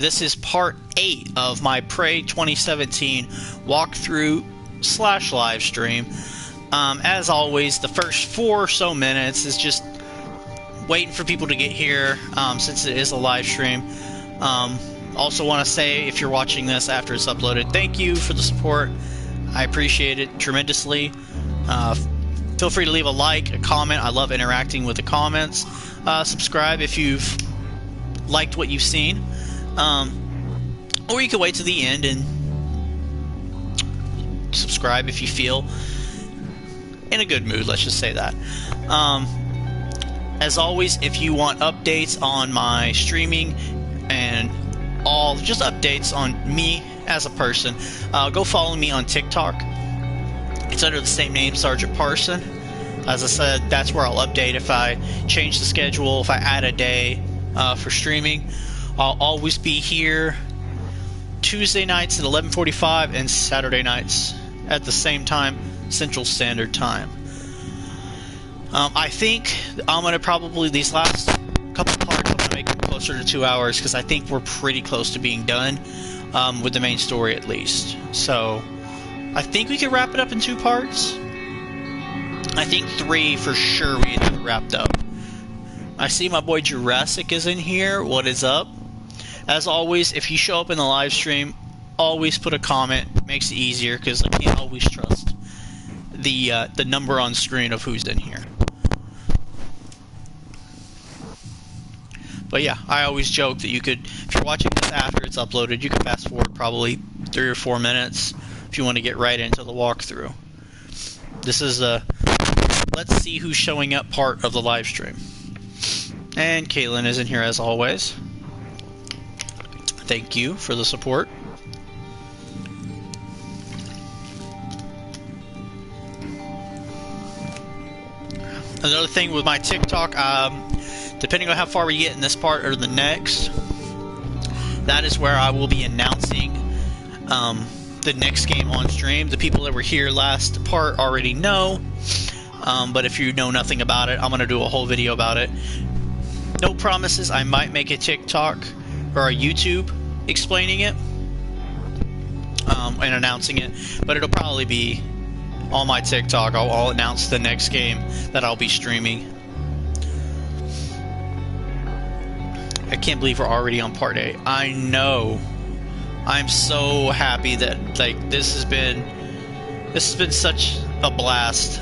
This is part 8 of my Prey 2017 walkthrough / live stream. As always, the first 4 or so minutes is just waiting for people to get here, since it is a live stream. Also want to say, if you're watching this after it's uploaded, thank you for the support. I appreciate it tremendously. Feel free to leave a like, a comment. I love interacting with the comments. Subscribe if you've liked what you've seen. Or you can wait to the end and subscribe if you feel in a good mood, let's just say that. As always, if you want updates on my streaming and just updates on me as a person, go follow me on TikTok. It's under the same name, SgtParson's. As I said, that's where I'll update if I change the schedule, if I add a day for streaming. I'll always be here Tuesday nights at 11:45 and Saturday nights at the same time, Central Standard Time. I think I'm going to probably, these last couple parts, I'm going to make them closer to 2 hours, because I think we're pretty close to being done with the main story at least. So I think we can wrap it up in 2 parts. I think 3 for sure we can have it wrapped up. I see my boy Jurassic is in here. What is up? As always, if you show up in the live stream, always put a comment. It makes it easier, because I can't always trust the number on screen of who's in here. But yeah, I always joke that you could, if you're watching this after it's uploaded, you can fast forward probably 3 or 4 minutes if you want to get right into the walkthrough. This is a let's see who's showing up part of the live stream. And Caitlin is in here as always. Thank you for the support. Another thing with my TikTok, depending on how far we get in this part or the next, that is where I will be announcing the next game on stream. The people that were here last part already know, but if you know nothing about it, I'm going to do a whole video about it. No promises. I might make a TikTok or a YouTube explaining it and announcing it, but it'll probably be on my TikTok. I'll announce the next game that I'll be streaming. I can't believe we're already on part 8. I know. I'm so happy that this has been such a blast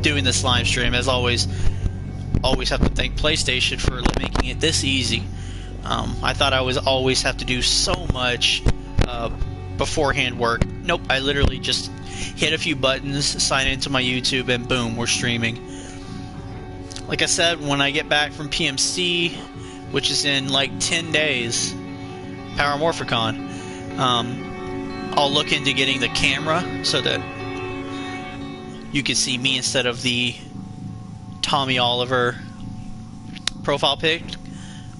doing this live stream. As always have to thank PlayStation for making it this easy. I thought I was always have to do so much beforehand work. Nope, I literally just hit a few buttons, sign into my YouTube, and boom, we're streaming. Like I said, when I get back from PMC, which is in like 10 days, Paramorphicon, I'll look into getting the camera so that you can see me instead of the Tommy Oliver profile pic.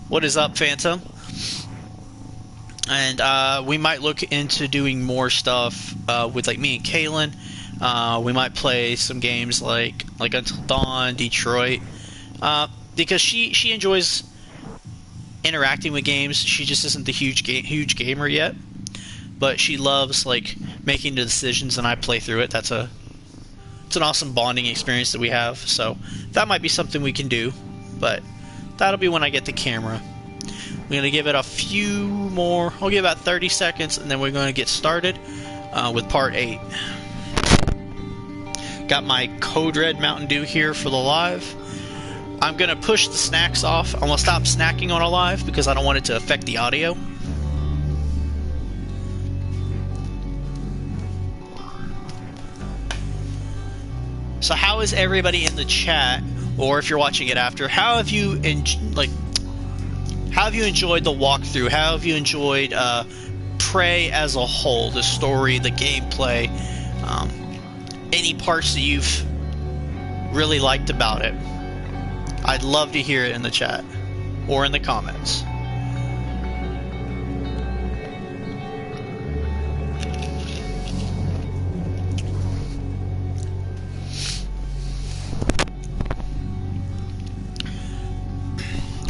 What is up, Phantom? And we might look into doing more stuff with like me and Kaylin. We might play some games like Until Dawn, Detroit, because she enjoys interacting with games. She just isn't the huge gamer yet, but she loves like making the decisions, and I play through it. It's an awesome bonding experience that we have. So that might be something we can do, but that'll be when I get the camera. We're going to give it a few more. I'll give about 30 seconds, and then we're going to get started with part 8. Got my Code Red Mountain Dew here for the live. I'm going to push the snacks off. I'm going to stop snacking on a live because I don't want it to affect the audio. So how is everybody in the chat, or if you're watching it after, how have you enjoyed the walkthrough? How have you enjoyed Prey as a whole, the story, the gameplay, any parts that you've really liked about it? I'd love to hear it in the chat or in the comments.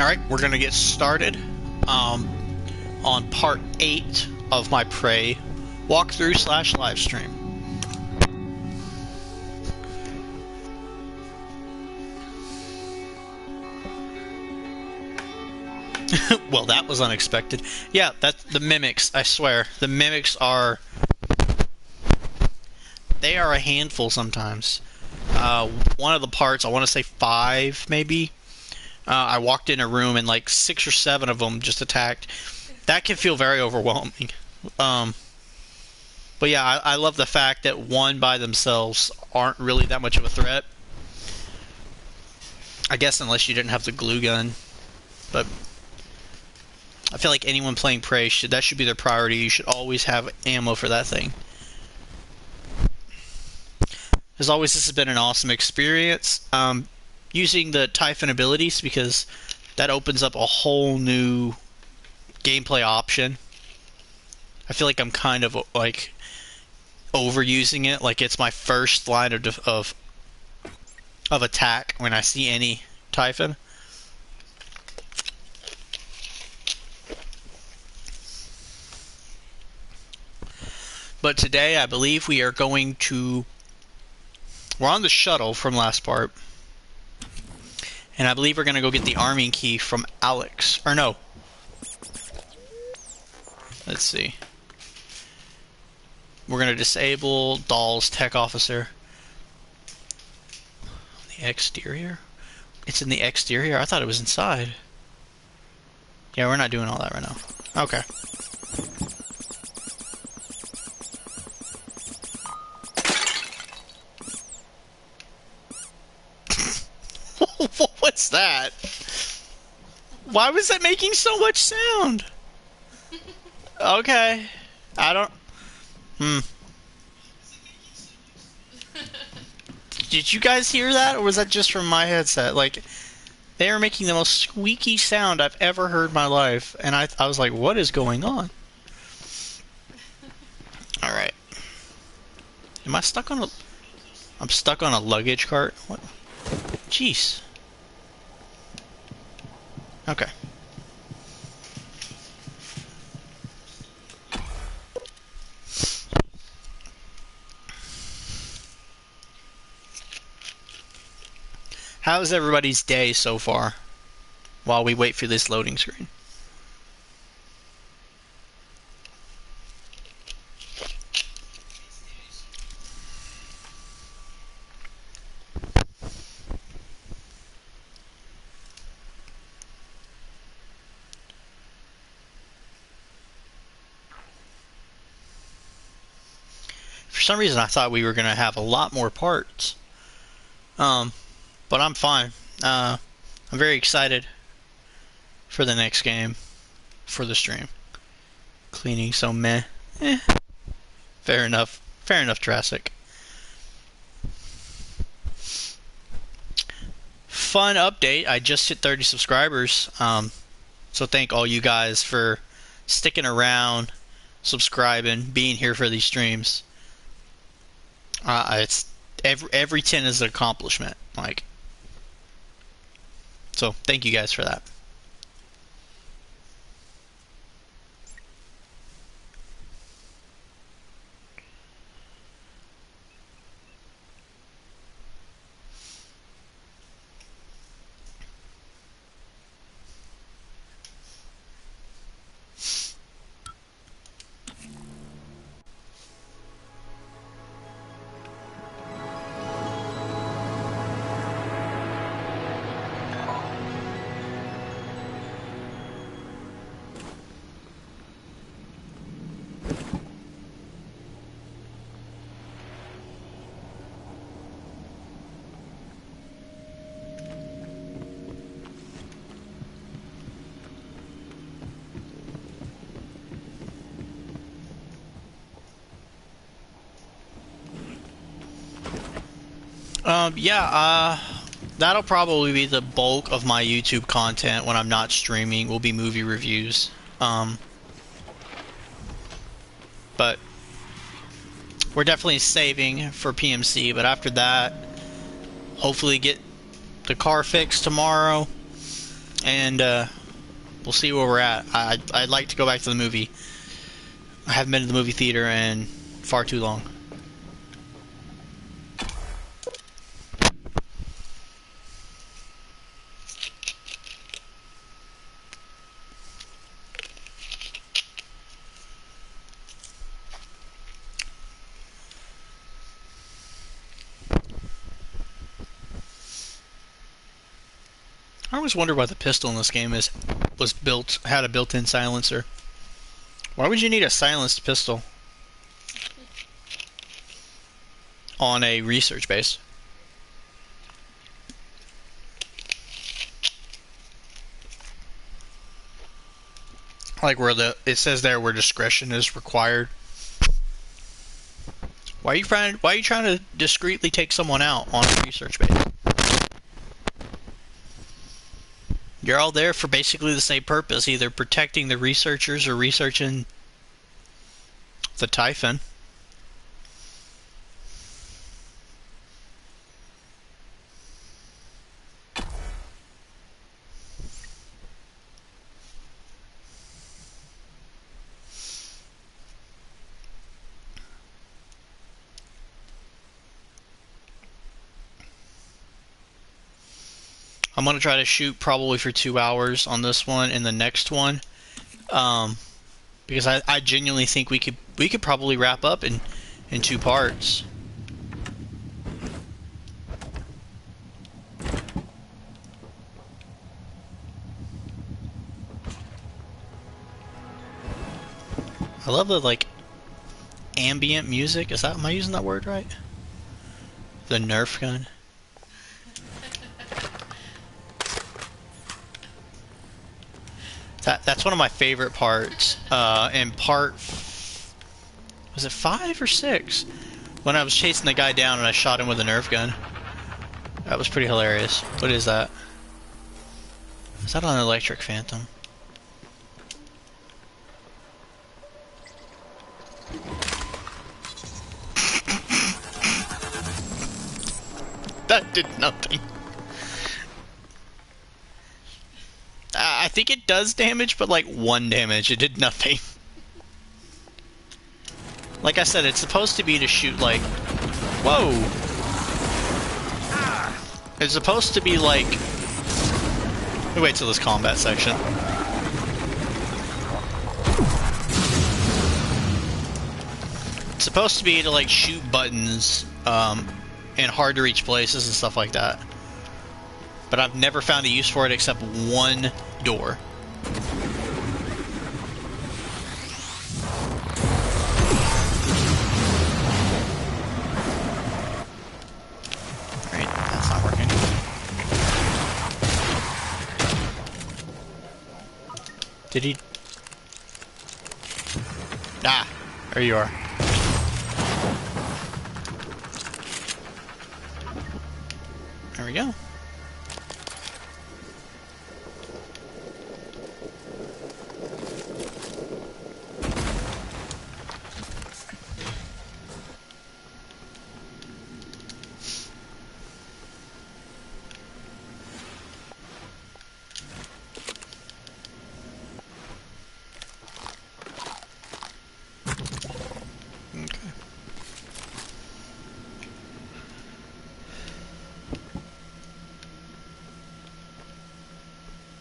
Alright, we're going to get started. on part 8 of my Prey walkthrough / live stream. Well, that was unexpected. Yeah, that's the mimics, I swear. The mimics are... They are a handful sometimes. One of the parts, I want to say 5 maybe, I walked in a room and like 6 or 7 of them just attacked. That can feel very overwhelming. But yeah, I love the fact that one by themselves aren't really that much of a threat. I guess unless you didn't have the glue gun. But I feel like anyone playing Prey, that should be their priority. You should always have ammo for that thing. As always, this has been an awesome experience. Using the Typhon abilities, because that opens up a whole new gameplay option. I feel like I'm kind of like overusing it. Like it's my first line of attack when I see any Typhon. But today, I believe we are going to... We're on the shuttle from last part. And I believe we're going to go get the arming key from Alex. Or no. Let's see. We're going to disable Dahl's tech officer. The exterior? It's in the exterior? I thought it was inside. Yeah, we're not doing all that right now. Okay. What's that? Why was that making so much sound? Okay. I don't... Did you guys hear that, or was that just from my headset? Like, they are making the most squeaky sound I've ever heard in my life, and I was like, what is going on? Alright. Am I stuck on a... I'm stuck on a luggage cart? What? Jeez. Okay. How's everybody's day so far while we wait for this loading screen? For some reason I thought we were going to have a lot more parts. But I'm fine. I'm very excited for the next game, for the stream. Cleaning, so meh. Fair enough. Fair enough, Jurassic. Fun update. I just hit 30 subscribers. So thank all you guys for sticking around, subscribing, being here for these streams. It's every 10 is an accomplishment. Like, so thank you guys for that. That'll probably be the bulk of my YouTube content when I'm not streaming, will be movie reviews. But we're definitely saving for PMC, but after that, hopefully get the car fixed tomorrow, and we'll see where we're at. I'd like to go back to the movie. I haven't been to the movie theater in far too long. I always wonder why the pistol in this game had a built-in silencer. Why would you need a silenced pistol on a research base? Like where it says there where discretion is required. Why are you trying to discreetly take someone out on a research base? You're all there for basically the same purpose, either protecting the researchers or researching the Typhon. I'm going to try to shoot probably for 2 hours on this one and the next one, because I genuinely think we could probably wrap up in 2 parts. I love the like ambient music. Am I using that word right? The Nerf gun. That's one of my favorite parts. In part, was it 5 or 6? When I was chasing the guy down and I shot him with a Nerf gun. That was pretty hilarious. What is that? Is that an electric phantom? That did nothing. I think it does damage, but like 1 damage. It did nothing. Like I said, it's supposed to be to shoot like... Whoa! It's supposed to be like... Let me wait till this combat section. It's supposed to be to like shoot buttons in hard to reach places and stuff like that. But I've never found a use for it except 1 door. Alright, that's not working. Did he... Ah! There you are. There we go.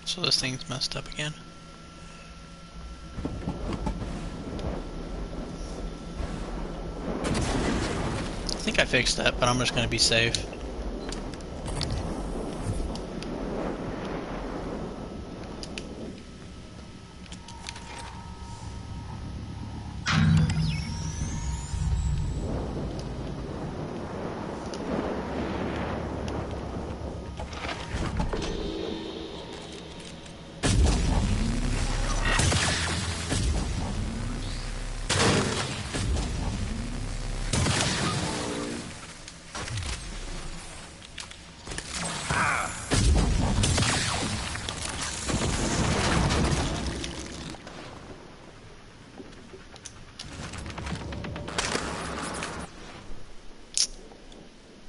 So this thing's messed up again. I think I fixed that, but I'm just gonna be safe.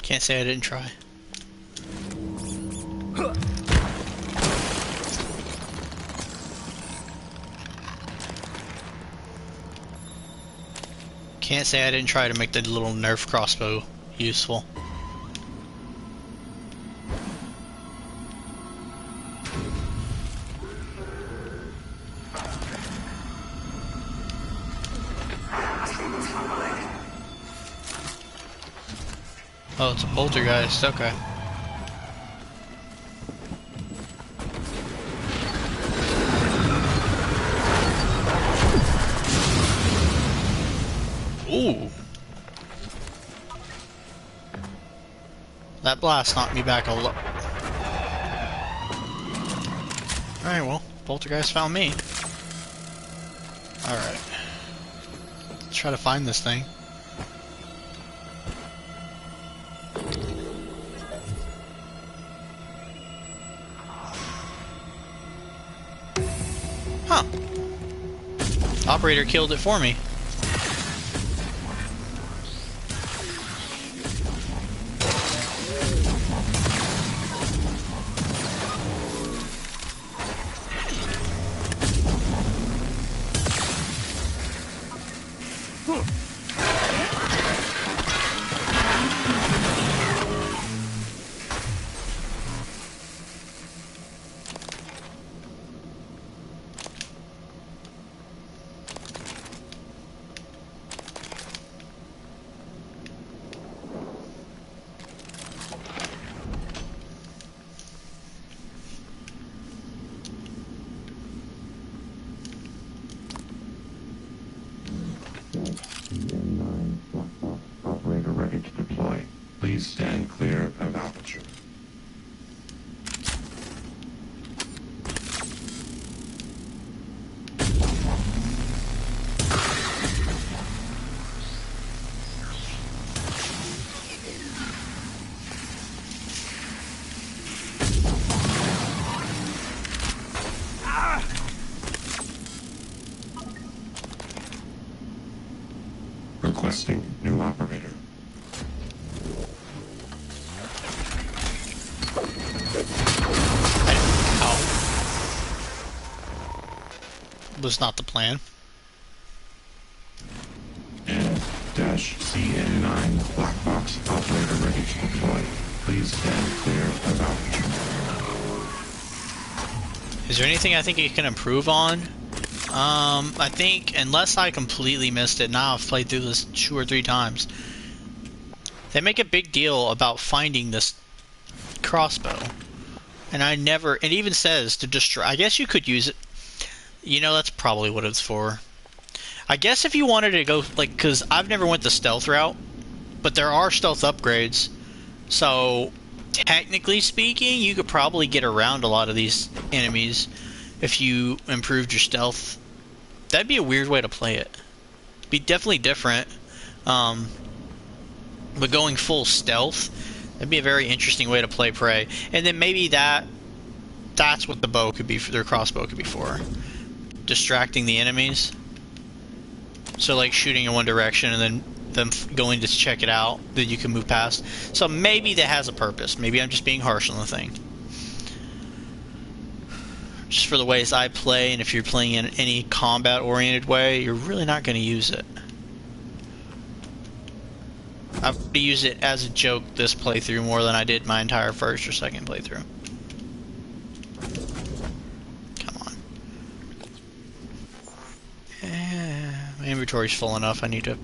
Can't say I didn't try. Can't say I didn't try to make the little Nerf crossbow useful. Oh, it's a poltergeist, okay. Ooh. That blast knocked me back a lot. Alright, well, poltergeist found me. Alright. Let's try to find this thing. Huh. Operator killed it for me. Operator ready to deploy. Please stand clear of aperture. Requesting new operator. Ow. Was not the plan. N-CN9 black box operator ready to deploy. Please stand clear of aperture. Is there anything I think you can improve on? I think, unless I completely missed it, now I've played through this 2 or 3 times. They make a big deal about finding this crossbow. And I never, it even says to destroy, I guess you could use it. You know, that's probably what it's for. I guess if you wanted to go, like, because I've never went the stealth route, but there are stealth upgrades. So, technically speaking, you could probably get around a lot of these enemies if you improved your stealth. That'd be a weird way to play it. Be definitely different. But going full stealth, that'd be a very interesting way to play Prey. And then maybe that's what the bow could be, their crossbow could be for. Distracting the enemies. So like shooting in one direction and then them going to check it out, that you can move past. So maybe that has a purpose. Maybe I'm just being harsh on the thing. Just for the ways I play, and if you're playing in any combat-oriented way, you're really not going to use it. I've used it as a joke this playthrough more than I did my entire first or second playthrough. Come on. My inventory's full enough. I need to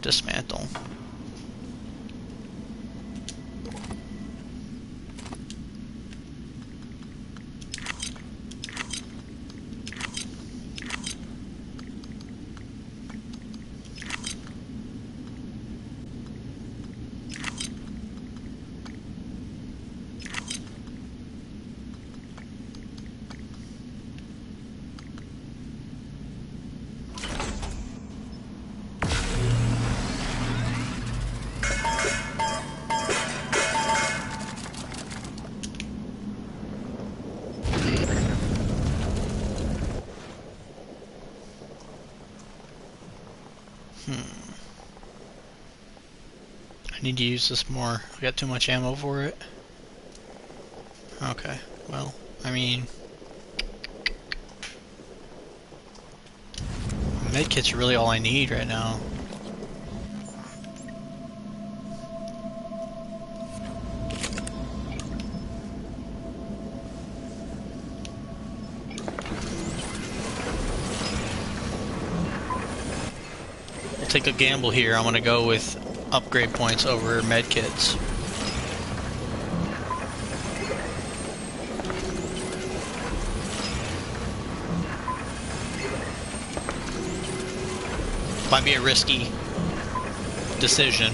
dismantle. I need to use this more. I got too much ammo for it. Okay, well, I mean, Medkit's really all I need right now. I'll take a gamble here. I'm gonna go with upgrade points over medkits. Might be a risky decision.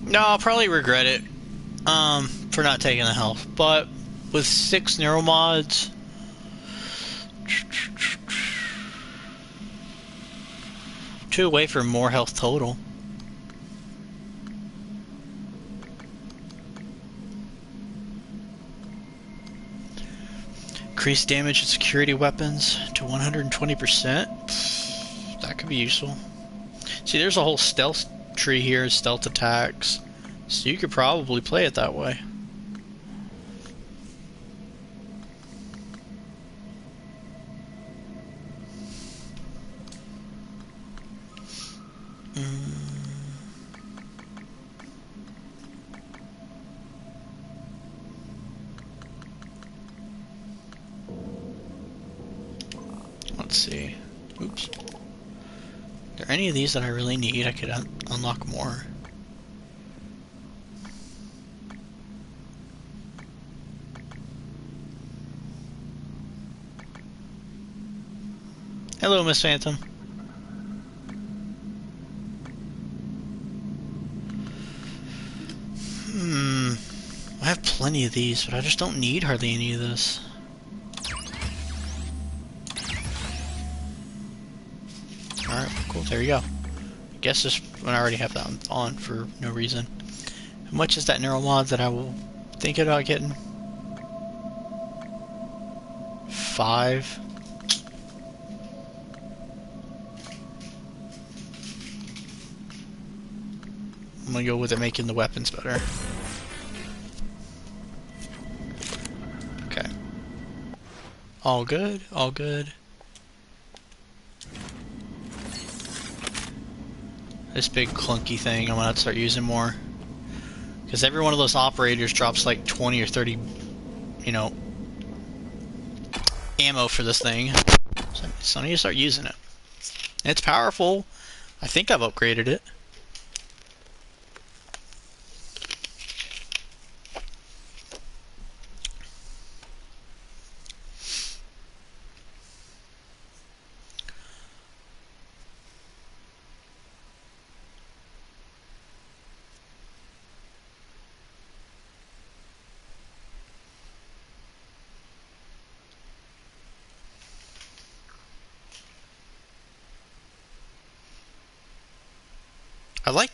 No, I'll probably regret it for not taking the health, but with 6 neuromods, 2 away for more health total. Increase damage and security weapons to 120%. That could be useful. See, there's a whole stealth tree here, stealth attacks. So you could probably play it that way. Let's see. Oops. Are there any of these that I really need? I could unlock more. Hello, Miss Phantom. I have plenty of these, but I just don't need hardly any of this. Alright, cool, there you go. I guess this one I already have that on for no reason. How much is that neuromod that I will think about getting? 5. I'm gonna go with it making the weapons better. Okay. All good, all good. This big clunky thing I'm gonna have to start using more. Because every one of those operators drops like 20 or 30, you know, ammo for this thing. So I need to start using it. It's powerful. I think I've upgraded it.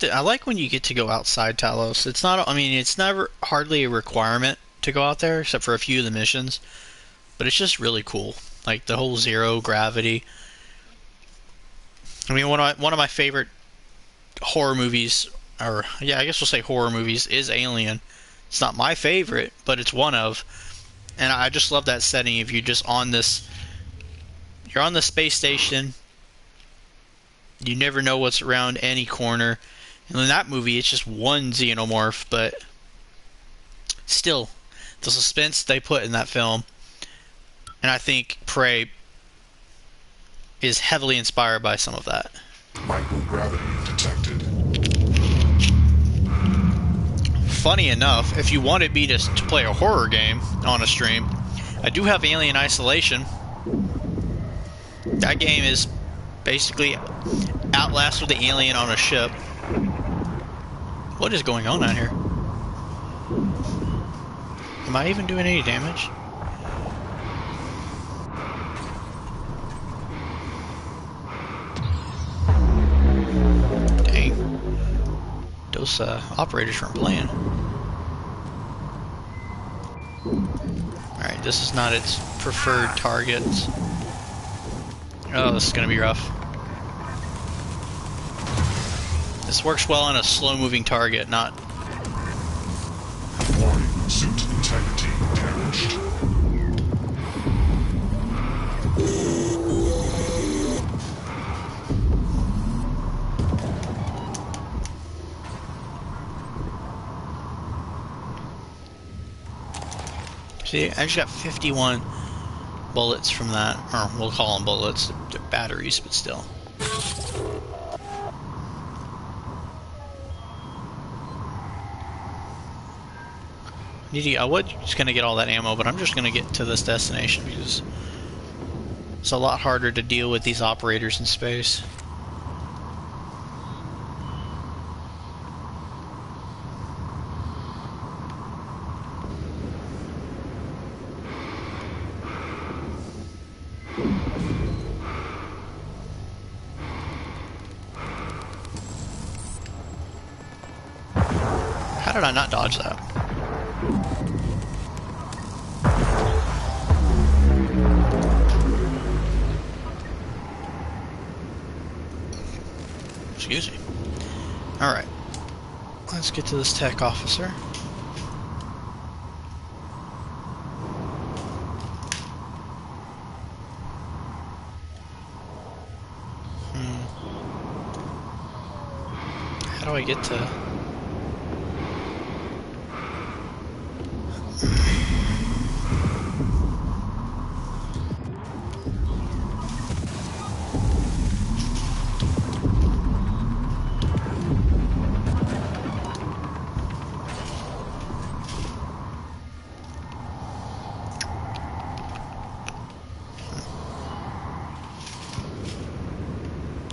I like when you get to go outside Talos. It's not, I mean, it's never hardly a requirement to go out there except for a few of the missions, but it's just really cool. Like the whole zero gravity. I mean, one of my favorite horror movies, or yeah, I guess we'll say horror movies, is Alien. It's not my favorite, but it's one of. And I just love that setting. If you're just on this, you're on the space station. You never know what's around any corner. And in that movie, it's just one xenomorph, but still, the suspense they put in that film, and I think Prey is heavily inspired by some of that. Microgravity detected. Funny enough, if you wanted me to play a horror game on a stream, I do have Alien Isolation. That game is basically Outlast with the alien on a ship. What is going on out here? Am I even doing any damage? Dang. Those operators weren't playing. Alright, This is not its preferred target. Oh, this is gonna be rough. This works well on a slow-moving target, not... Warning, suit integrity damaged. See, I just got 51 bullets from that. Or, we'll call them bullets. They're batteries, but still. I was just going to get all that ammo, but I'm just going to get to this destination because it's a lot harder to deal with these operators in space. How did I not dodge that? Excuse me. Alright. Let's get to this tech officer. How do I get to...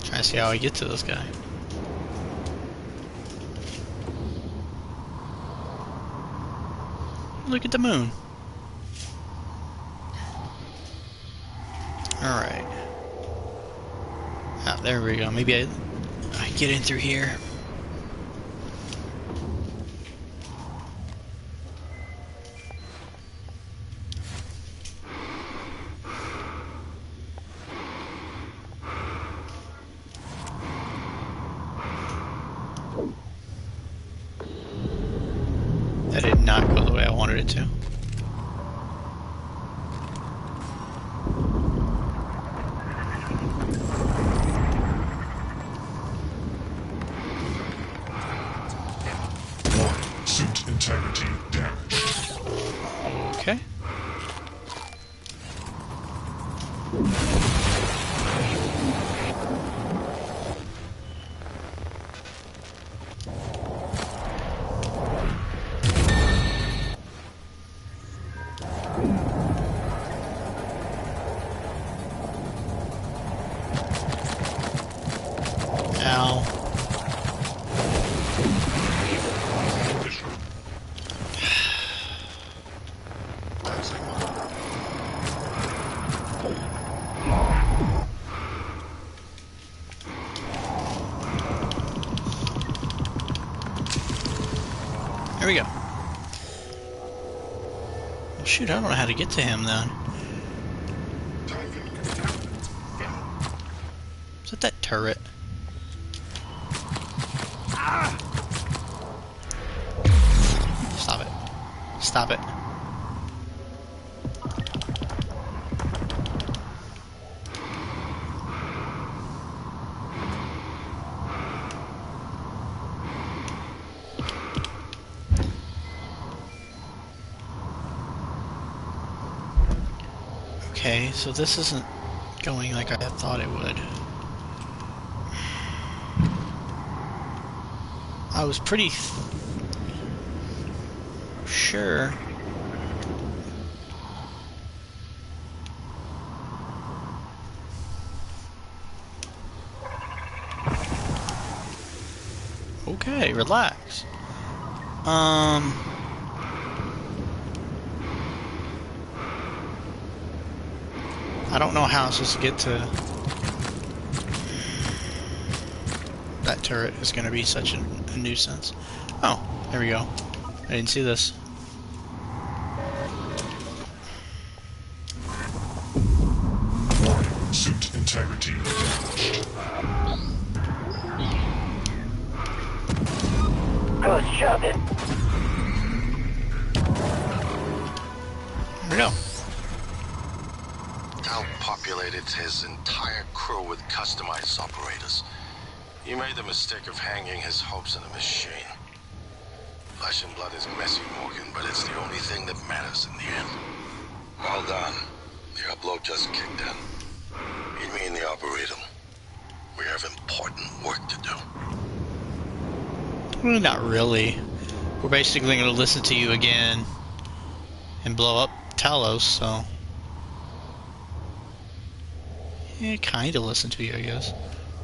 Trying to see how I get to this guy. Look at the moon. Alright. Ah, there we go. Maybe I get in through here. That did not go the way I wanted it to. Warning, suit integrity damaged. Okay. Ow. There we go. Well, shoot, I don't know how to get to him then. Is that turret? Stop it. Stop it. Okay, so this isn't going like I thought it would. I was pretty sure. Okay, relax. I don't know how I'm supposed to get to... That turret is going to be such a nuisance. Oh, there we go. I didn't see this. Suit integrity damaged. Good shoving. No. Tal populated his entire crew with customized operators. He made the mistake of hanging his hopes on a machine. Flesh and blood is messy, Morgan, but it's the only thing that matters in the end. Well done. The upload just kicked in. Meet me in the Arboretum. We have important work to do. Well, not really. We're basically going to listen to you again and blow up Talos, so... Yeah, kind of listen to you, I guess.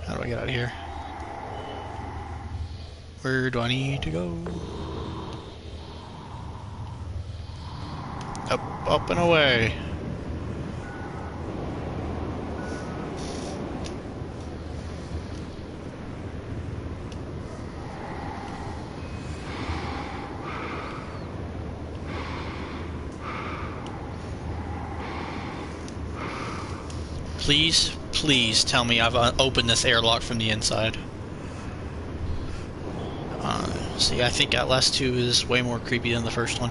How do I get out of here? Where do I need to go? Up and away. Please, please tell me I've opened this airlock from the inside. See, I think Outlast 2 is way more creepy than the first one.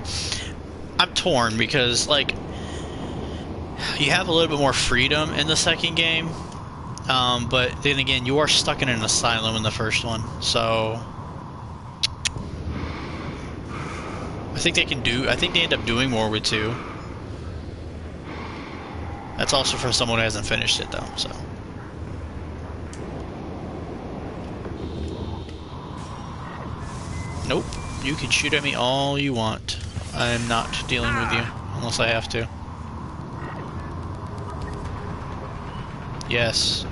I'm torn because, like, you have a little bit more freedom in the second game, but then again, you are stuck in an asylum in the first one, so... I think they end up doing more with 2. That's also for someone who hasn't finished it, though, so... Nope. You can shoot at me all you want. I'm not dealing with you, unless I have to. Yes.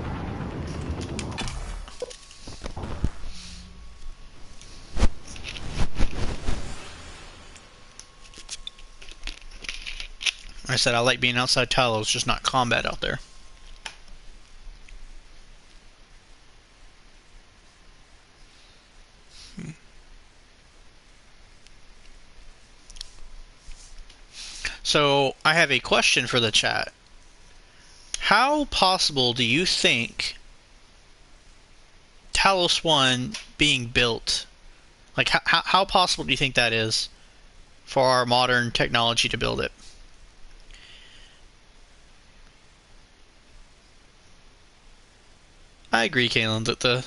I said I like being outside Talos, just not combat out there. So, I have a question for the chat. How possible do you think Talos 1 being built, like how possible do you think that is for our modern technology to build it? I agree, Kalen, that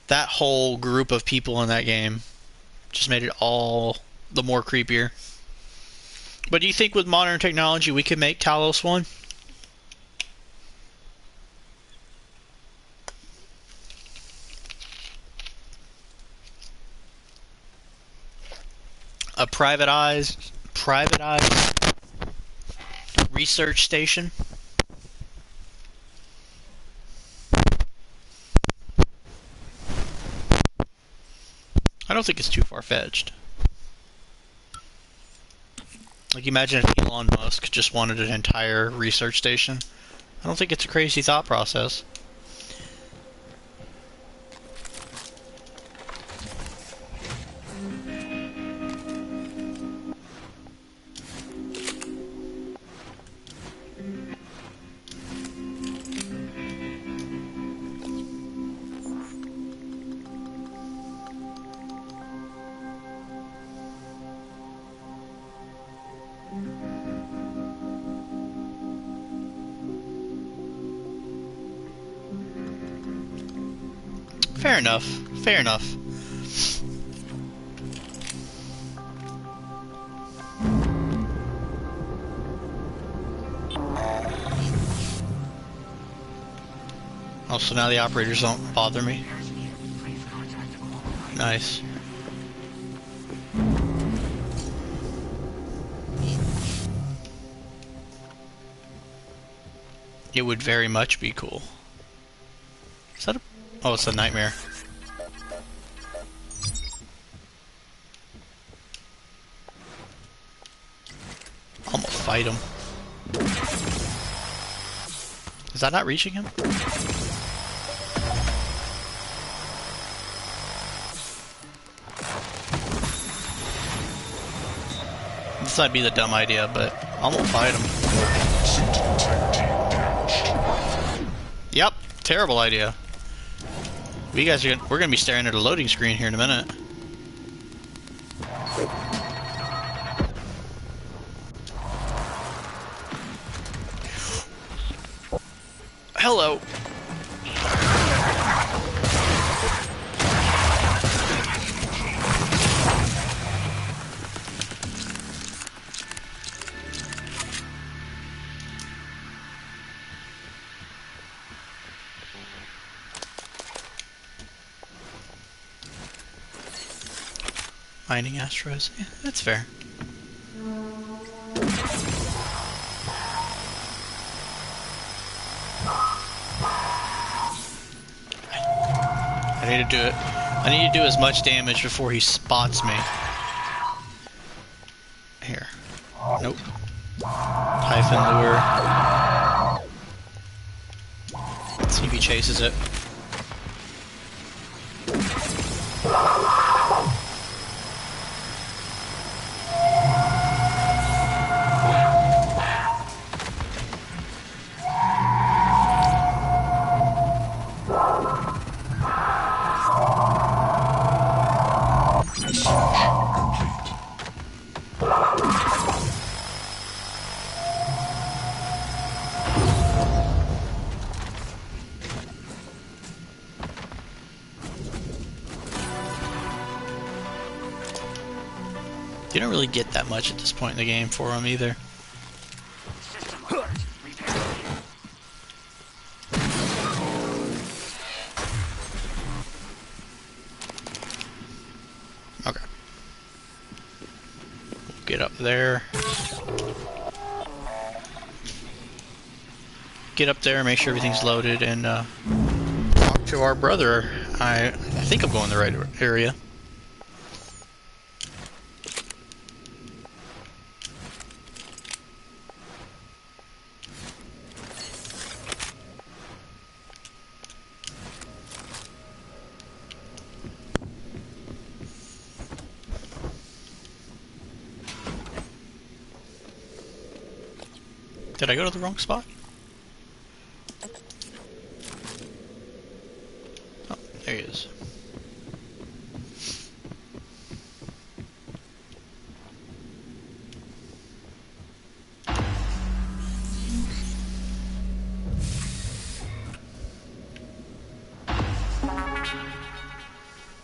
that whole group of people in that game just made it all the more creepier. But do you think with modern technology we could make Talos 1? A privatized research station? I don't think it's too far-fetched. Like, imagine if Elon Musk just wanted an entire research station. I don't think it's a crazy thought process. Fair enough. Fair enough. Oh, so now the operators don't bother me? Nice. It would very much be cool. Is that a... Oh, it's a nightmare. Almost fight him. Is that not reaching him? This might be the dumb idea, but... I won't fight him. Yep, terrible idea. You guys are we're gonna be staring at a loading screen here in a minute. Hello. Mining asteroids. Yeah, that's fair. I need to do it. I need to do as much damage before he spots me. Here. Nope. Typhon lure. Let's see if he chases it. You don't really get that much at this point in the game for him either. Okay. Get up there. Get up there, make sure everything's loaded, and talk to our brother. I think I'm going the right area. Did I go to the wrong spot? Oh, there he is.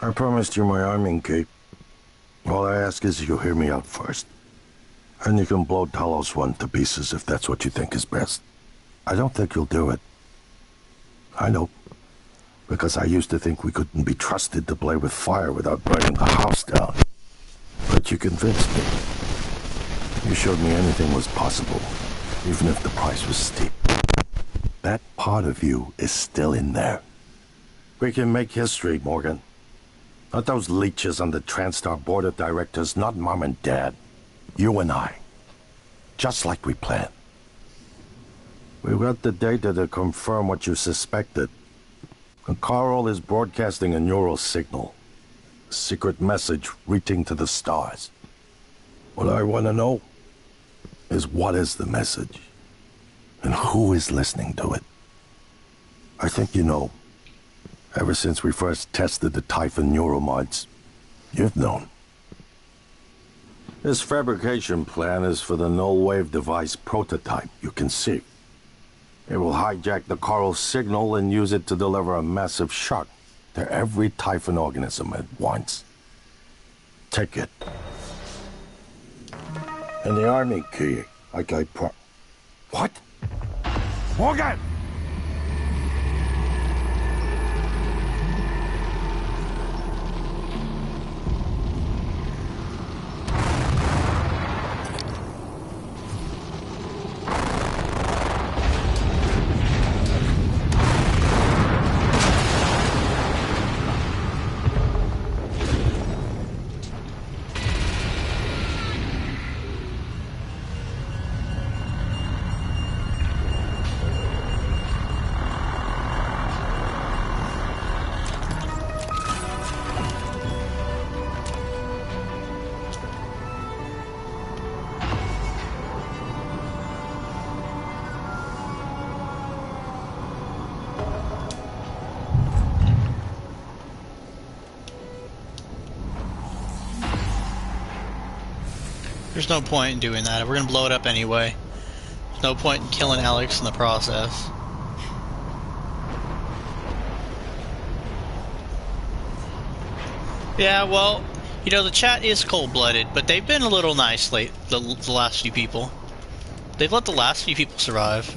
I promised you my arming cape. All I ask is you hear me out first. And you can blow Talos 1 to pieces if that's what you think is best. I don't think you'll do it. I know. Because I used to think we couldn't be trusted to play with fire without burning the house down. But you convinced me. You showed me anything was possible, even if the price was steep. That part of you is still in there. We can make history, Morgan. Not those leeches on the TranStar board of directors, not Mom and Dad. You and I. Just like we planned. We've got the data to confirm what you suspected. And Carl is broadcasting a neural signal. A secret message reaching to the stars. What I want to know is what is the message? And who is listening to it? I think you know. Ever since we first tested the Typhon neuromods, you've known. This fabrication plan is for the null-wave device prototype you can see. It will hijack the Carl signal and use it to deliver a massive shock to every Typhon organism at once. Take it. And the army key, like I What? Morgan! There's no point in doing that. We're gonna blow it up anyway. There's no point in killing Alex in the process. Yeah, well, you know, the chat is cold-blooded, but they've been a little nice the last few people. They've let the last few people survive.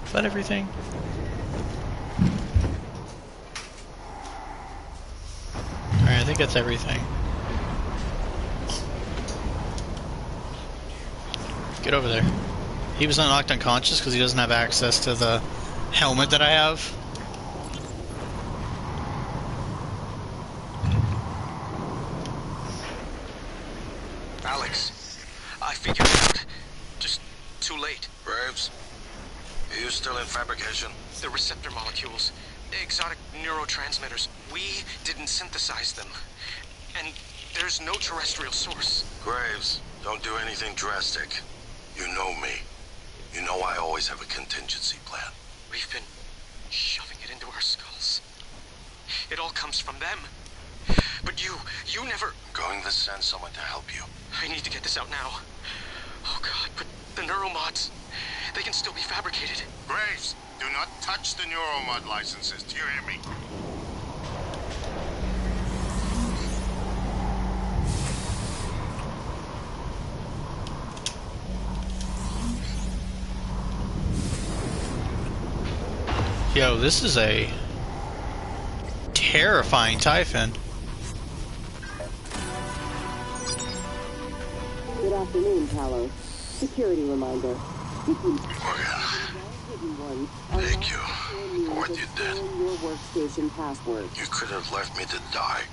Is that everything? Alright, I think that's everything. Get over there. He was knocked unconscious because he doesn't have access to the helmet that I have. Alex, I figured it out. Just too late. Graves, are you still in fabrication? The receptor molecules, exotic neurotransmitters, we didn't synthesize them. And there's no terrestrial source. Graves, don't do anything drastic. You know me. You know I always have a contingency plan. We've been shoving it into our skulls. It all comes from them. But you never... I'm going to send someone to help you. I need to get this out now. Oh God, but the neuromods, they can still be fabricated. Graves, do not touch the neuromod licenses. Do you hear me? Yo, this is a terrifying Typhon. Good afternoon, Paolo. Security reminder. Morgan, thank you for what you did. Your workstation password. You could have left me to die.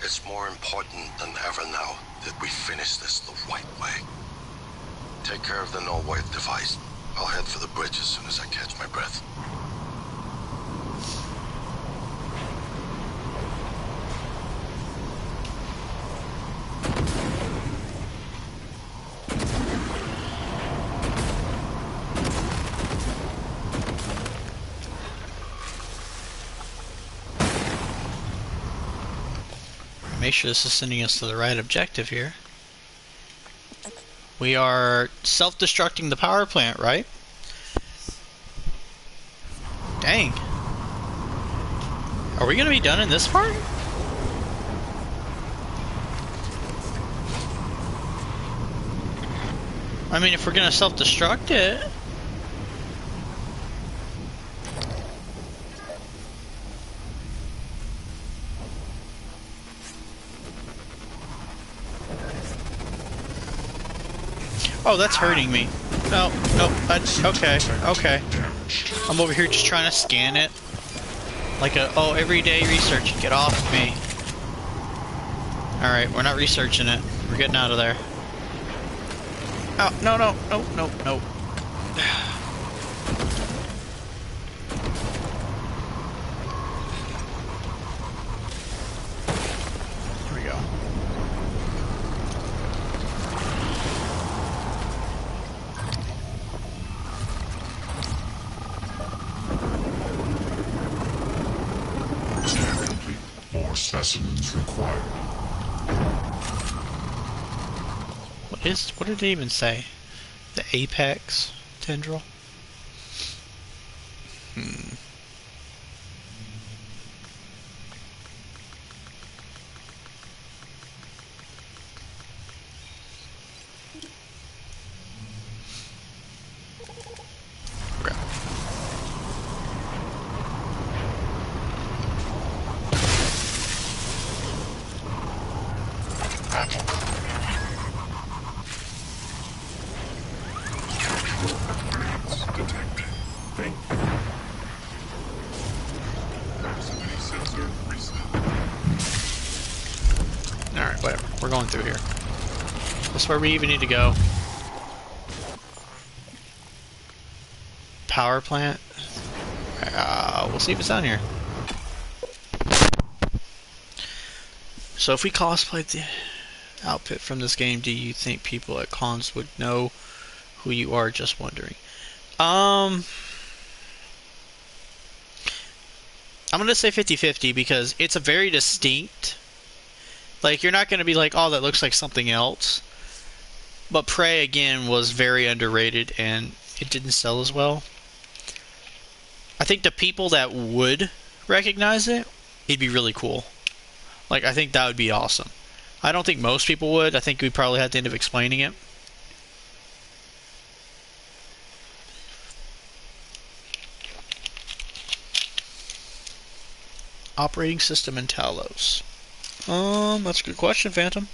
It's more important than ever now that we finish this the right way. Take care of the no-wave device. I'll head for the bridge as soon as I catch my breath. Make sure this is sending us to the right objective here. We are self-destructing the power plant, right? Dang. Are we gonna be done in this part? I mean, if we're gonna self-destruct it... Oh, that's hurting me. No, no, okay, okay. I'm over here just trying to scan it. Like a, oh, everyday research. Get off me. Alright, we're not researching it. We're getting out of there. Oh, no, no, no, no, no. Here we go. More specimens required. What did it even say? The apex tendril? Detected. Thank you. Proximity sensor reset. Alright, whatever. We're going through here. That's where we even need to go. Power plant. We'll see if it's down here. So if we cosplayed the outfit from this game, do you think people at cons would know who you are? Just wondering. I'm gonna say 50-50 because it's a very distinct. Like, you're not gonna be like, oh, that looks like something else. But Prey, again, was very underrated and it didn't sell as well. I think the people that would recognize it, it'd be really cool. Like, I think that would be awesome. I don't think most people would. I think we probably had to end up explaining it. Operating system in Talos. That's a good question, Phantom.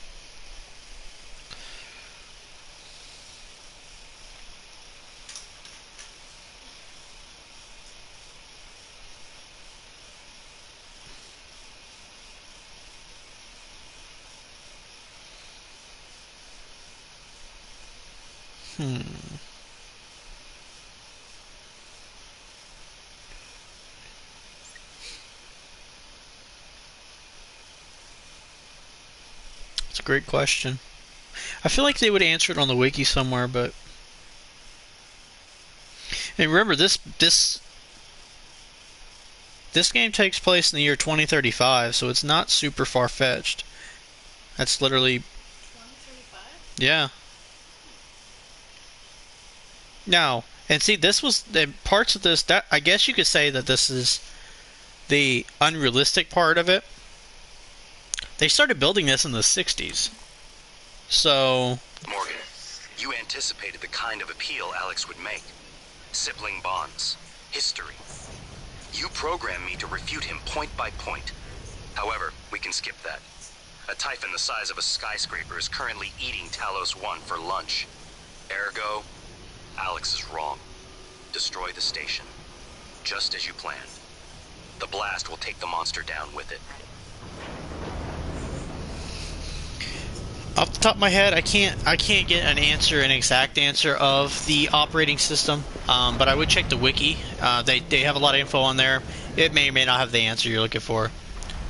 It's a great question. I feel like they would answer it on the wiki somewhere, but... And remember, this game takes place in the year 2035, so it's not super far-fetched. That's literally... 2035? Yeah. No. And see, this was... The parts of this... That, I guess you could say that this is the unrealistic part of it. They started building this in the 60s. So... Morgan, you anticipated the kind of appeal Alex would make. Sibling bonds. History. You programmed me to refute him point by point. However, we can skip that. A Typhon the size of a skyscraper is currently eating Talos 1 for lunch. Ergo, Alex is wrong. Destroy the station. Just as you planned. The blast will take the monster down with it. Off the top of my head, I can't get an exact answer of the operating system, but I would check the wiki. They have a lot of info on there. It may or may not have the answer you're looking for.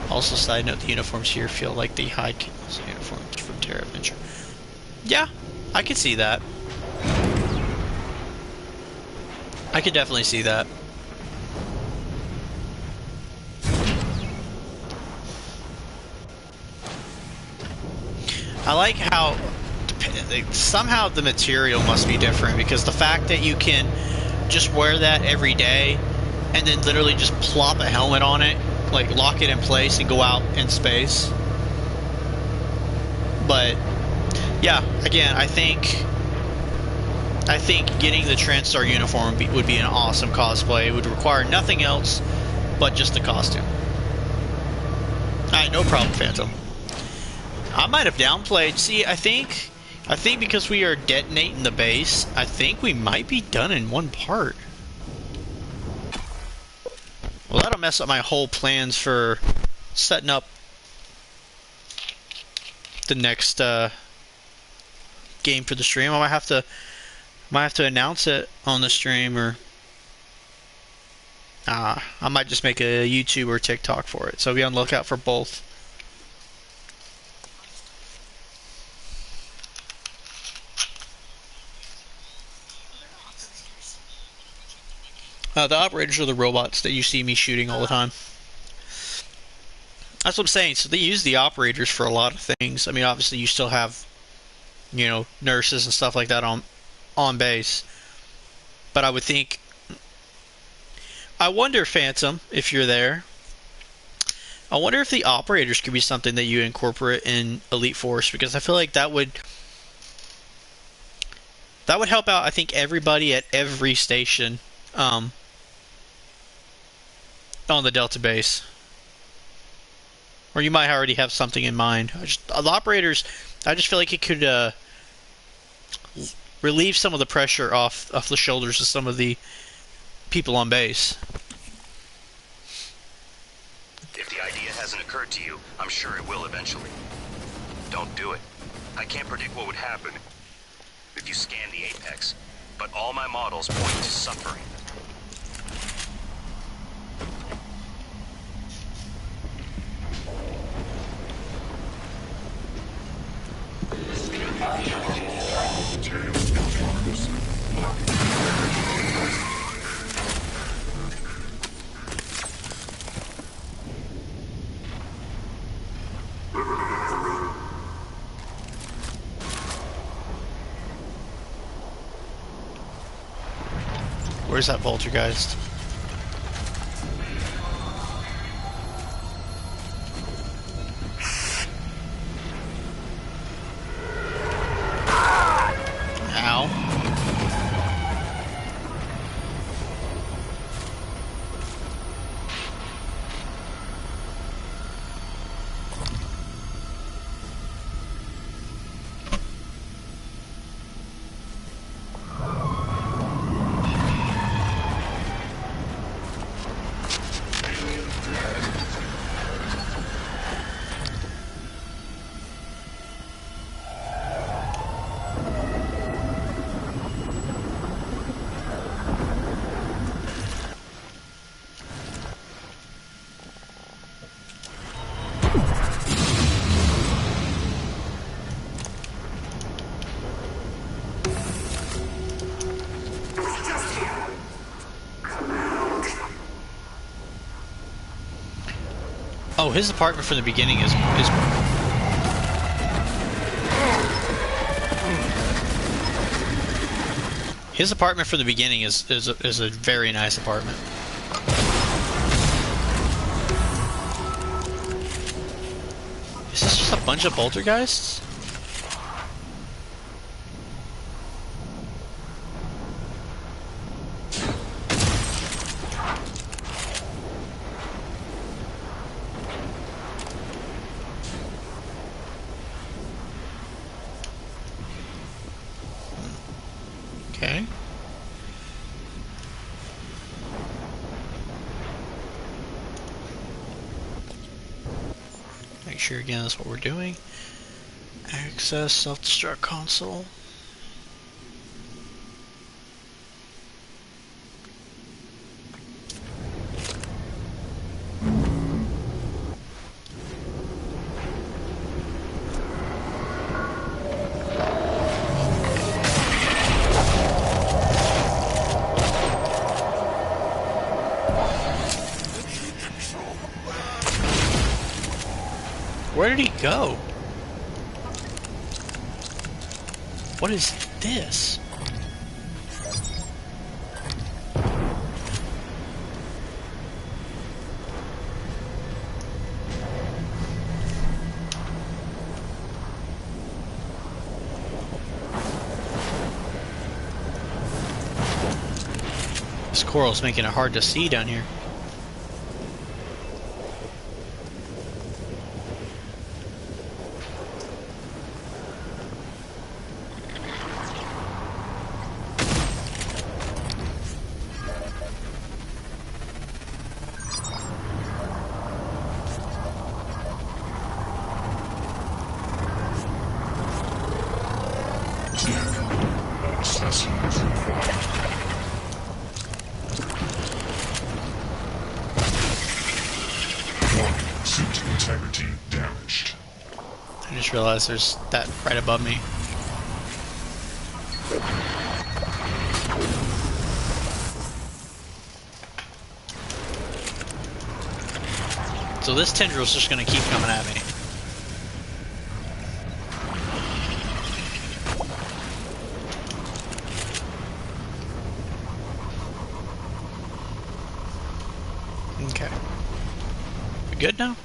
Also, side note, the uniforms here feel like the high uniforms from Terra Adventure. Yeah, I could see that. I could definitely see that. I like how somehow the material must be different, because the fact that you can just wear that every day and then literally just plop a helmet on it, like lock it in place and go out in space. But yeah, again, I think getting the Transstar uniform would be an awesome cosplay. It would require nothing else but just the costume. Alright, no problem, Phantom. I might have downplayed. See, I think because we are detonating the base, I think we might be done in one part. Well, that'll mess up my whole plans for setting up the next game for the stream. I might have to announce it on the stream, or I might just make a YouTube or TikTok for it. So be on the lookout for both. The operators are the robots that you see me shooting all the time. That's what I'm saying. So they use the operators for a lot of things. I mean, obviously you still have, you know, nurses and stuff like that on base. But I would think... I wonder, Phantom, if you're there. I wonder if the operators could be something that you incorporate in Elite Force, because I feel like that would help out, I think, everybody at every station on the Delta base. Or you might already have something in mind. The operators, I just feel like it could relieve some of the pressure off the shoulders of some of the people on base. If the idea hasn't occurred to you, I'm sure it will eventually. Don't do it. I can't predict what would happen if you scan the Apex, but all my models point to suffering. Where's that poltergeist? Ow. Oh, his apartment from the beginning is his apartment from the beginning is a very nice apartment. Is this just a bunch of poltergeists? Okay. Make sure again that's what we're doing. Access self-destruct console. Where did he go? What is this? This coral's making it hard to see down here. Assessment required. Warning, suit integrity damaged. I just realized there's that right above me. So this tendril's just gonna keep coming at me. Okay. We good now?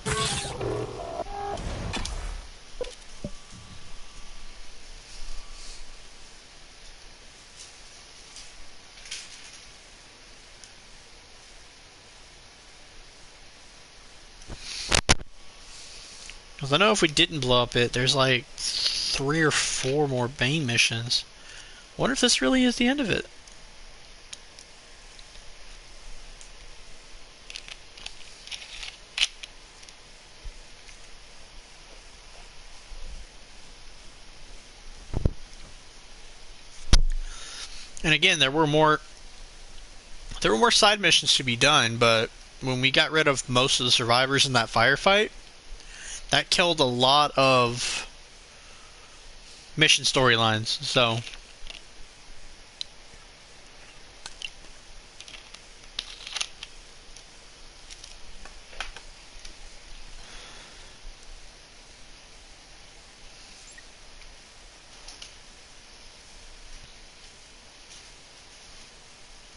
Because I know if we didn't blow up it, there's like 3 or 4 more Bane missions. Wonder if this really is the end of it. And again, there were more side missions to be done, but when we got rid of most of the survivors in that firefight, that killed a lot of mission storylines. So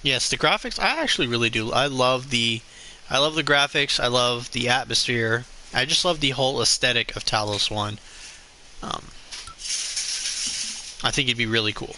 yes, the graphics I actually really do. I love the graphics. I love the atmosphere. I just love the whole aesthetic of Talos 1. I think it'd be really cool.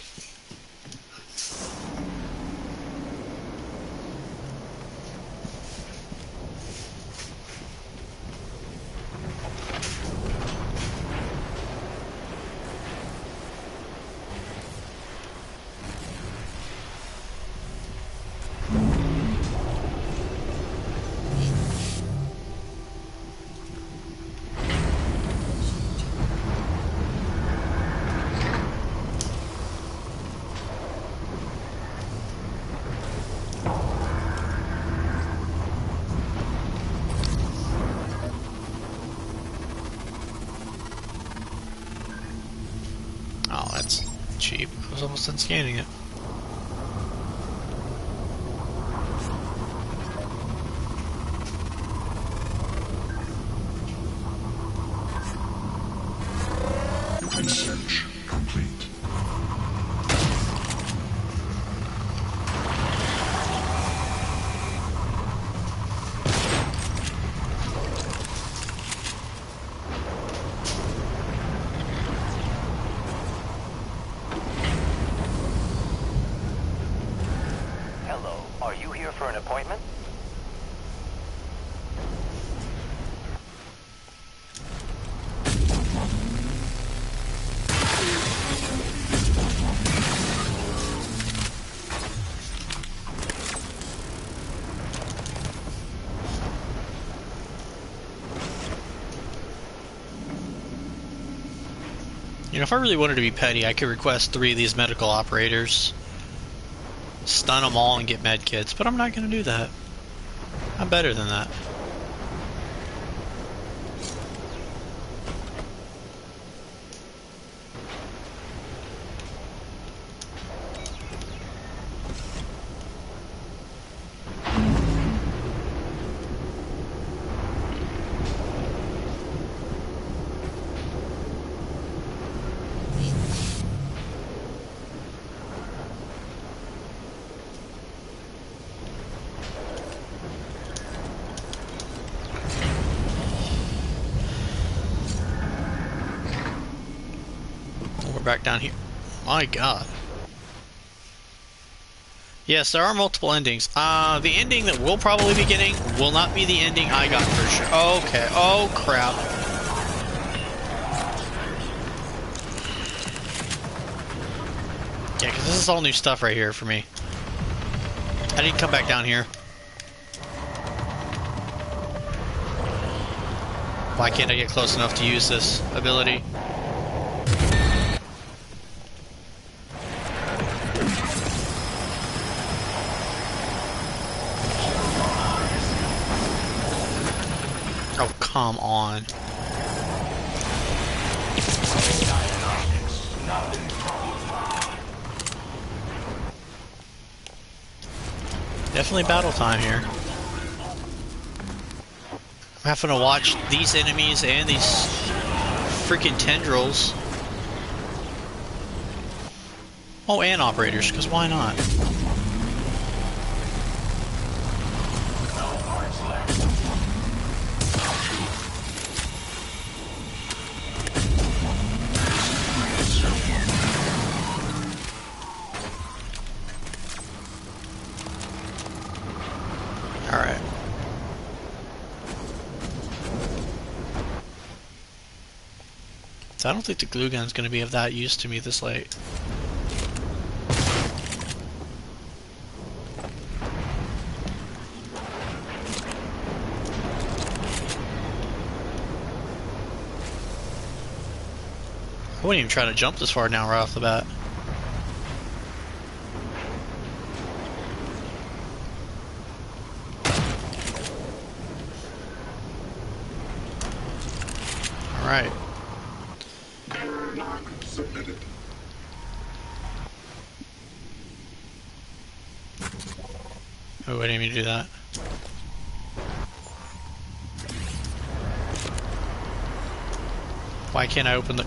Oh, that's cheap. I was almost done scanning it. Research complete. Hello, are you here for an appointment? You know, if I really wanted to be petty, I could request 3 of these medical operators, stun them all, and get med kits, but I'm not going to do that. I'm better than that. We're back down here. My god. Yes, there are multiple endings. The ending that we'll probably be getting will not be the ending I got for sure. Okay. Oh, crap. Yeah, because this is all new stuff right here for me. I didn't come back down here. Why can't I get close enough to use this ability? Oh, come on. Definitely battle time here. I'm having to watch these enemies and these freaking tendrils. Oh, and operators, because why not? Alright. So I don't think the glue gun's going to be of that use to me this late. I wouldn't even try to jump this far now right off the bat. Alright. submitted. Oh, I didn't mean to do that. Why can't I open the...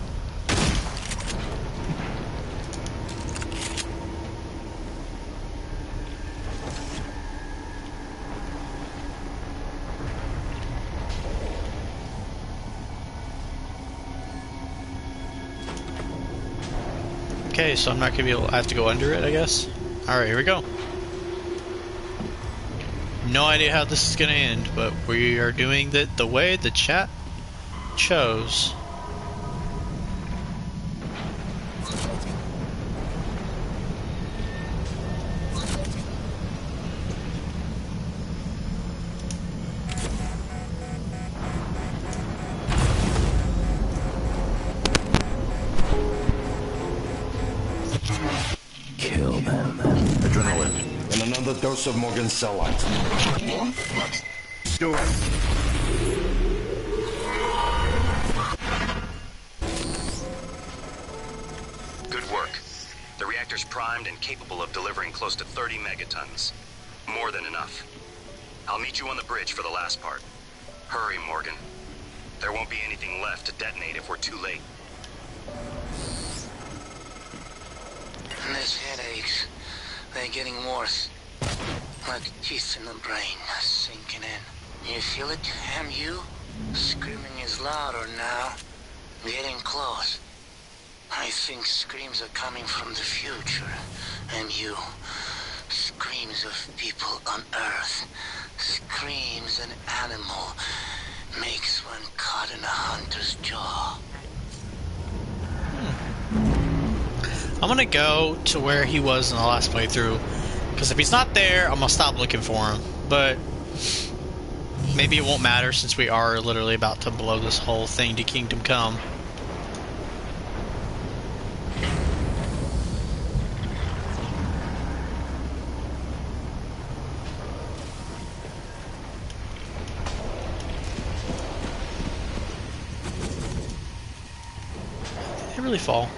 Okay, so I'm not gonna be able... I have to go under it, I guess? Alright, here we go. No idea how this is gonna end, but we are doing it the way the chat chose. Kill them. Adrenaline. And another dose of Morgan's cell light. Do it. Good work. The reactor's primed and capable of delivering close to 30 megatons. More than enough. I'll meet you on the bridge for the last part. Hurry, Morgan. There won't be anything left to detonate if we're too late. These headaches, they're getting worse. Like teeth in the brain, sinking in. You feel it, MU? Screaming is louder now. Getting close. I think screams are coming from the future. MU. Screams of people on Earth. Screams an animal makes when caught in a hunter's jaw. I'm gonna go to where he was in the last playthrough, because if he's not there, I'm gonna stop looking for him. But maybe it won't matter since we are literally about to blow this whole thing to Kingdom Come. Did they really fall?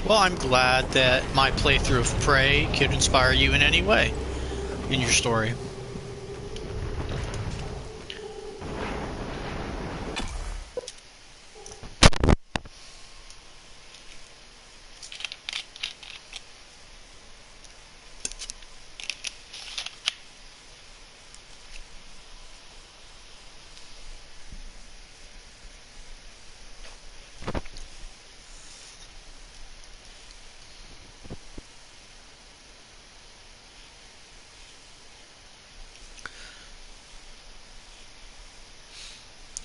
Well, I'm glad that my playthrough of Prey could inspire you in any way in your story.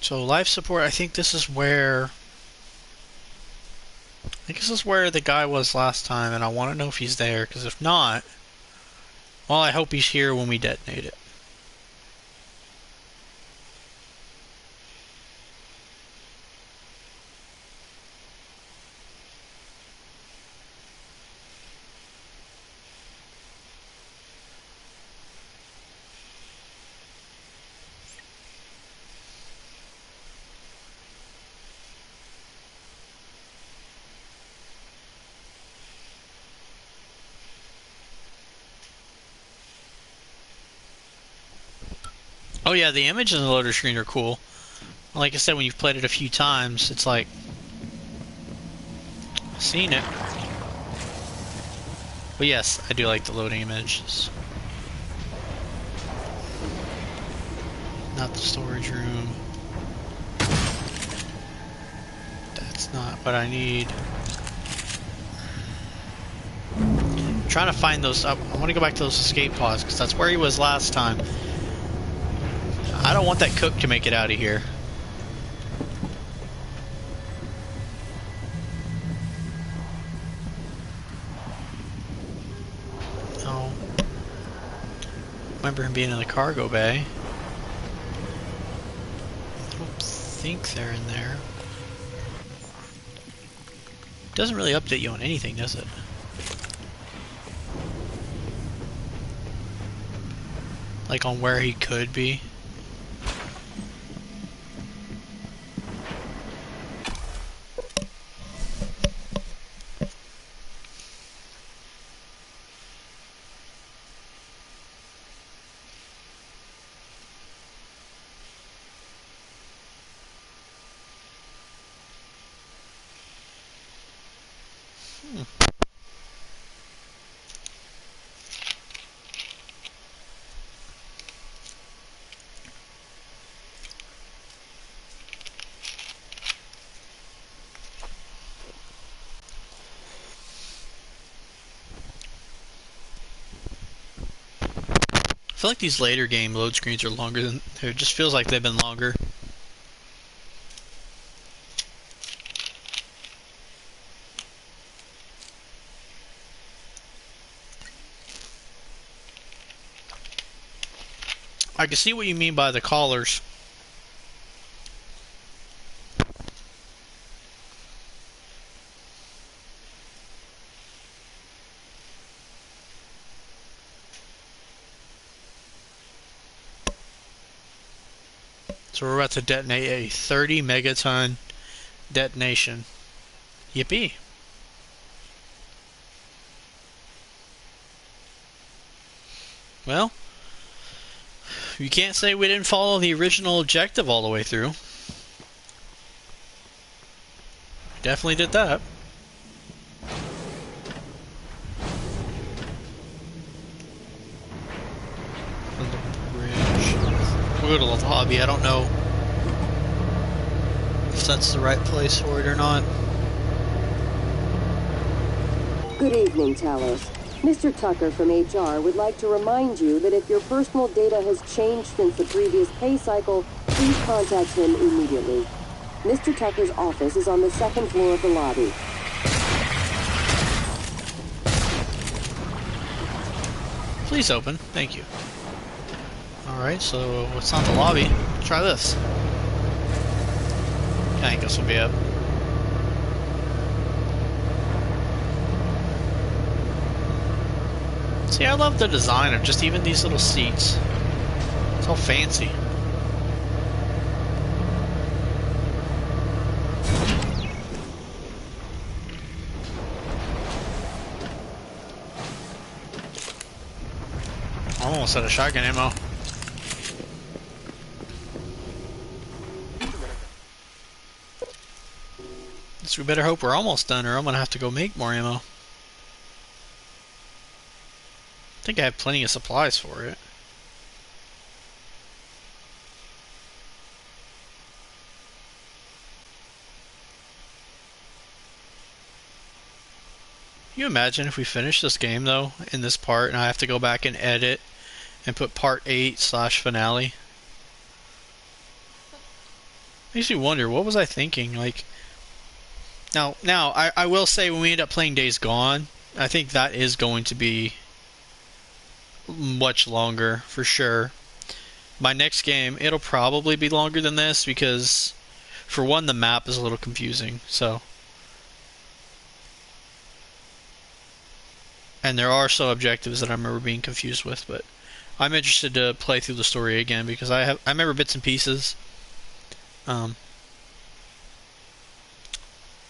So life support, I think this is where the guy was last time, and I want to know if he's there, because if not, well, I hope he's here when we detonate it. Oh yeah, the images in the loader screen are cool. Like I said, when you've played it a few times, it's like seen it. But yes, I do like the loading images. Not the storage room. That's not what I need. trying to find those. I want to go back to those escape pods because that's where he was last time. I don't want that cook to make it out of here. Oh. Remember him being in the cargo bay. I don't think they're in there. Doesn't really update you on anything, does it? Like on where he could be. I feel like these later game load screens are longer than... It just feels like they've been longer. I can see what you mean by the callers. So we're about to detonate a 30 megaton detonation. Yippee. Well, you can't say we didn't follow the original objective all the way through. Definitely did that. On the bridge. We'll go to the lobby. I don't know if that's the right place for it or not. Good evening, Talos. Mr. Tucker from HR would like to remind you that if your personal data has changed since the previous pay cycle, please contact him immediately. Mr. Tucker's office is on the second floor of the lobby. Please open. Thank you. Alright, so what's on the lobby? Try this. I think this will be it. See, I love the design of just even these little seats. It's all fancy. I almost had a shotgun ammo. So we better hope we're almost done or I'm gonna have to go make more ammo. I think I have plenty of supplies for it. Can you imagine if we finish this game though, in this part, and I have to go back and edit and put part 8/finale? Makes me wonder, what was I thinking? Like, now I will say when we end up playing Days Gone, I think that is going to be much longer for sure. My next game, it'll probably be longer than this because, for one, the map is a little confusing. So, and there are some objectives that I remember being confused with, but I'm interested to play through the story again because I remember bits and pieces.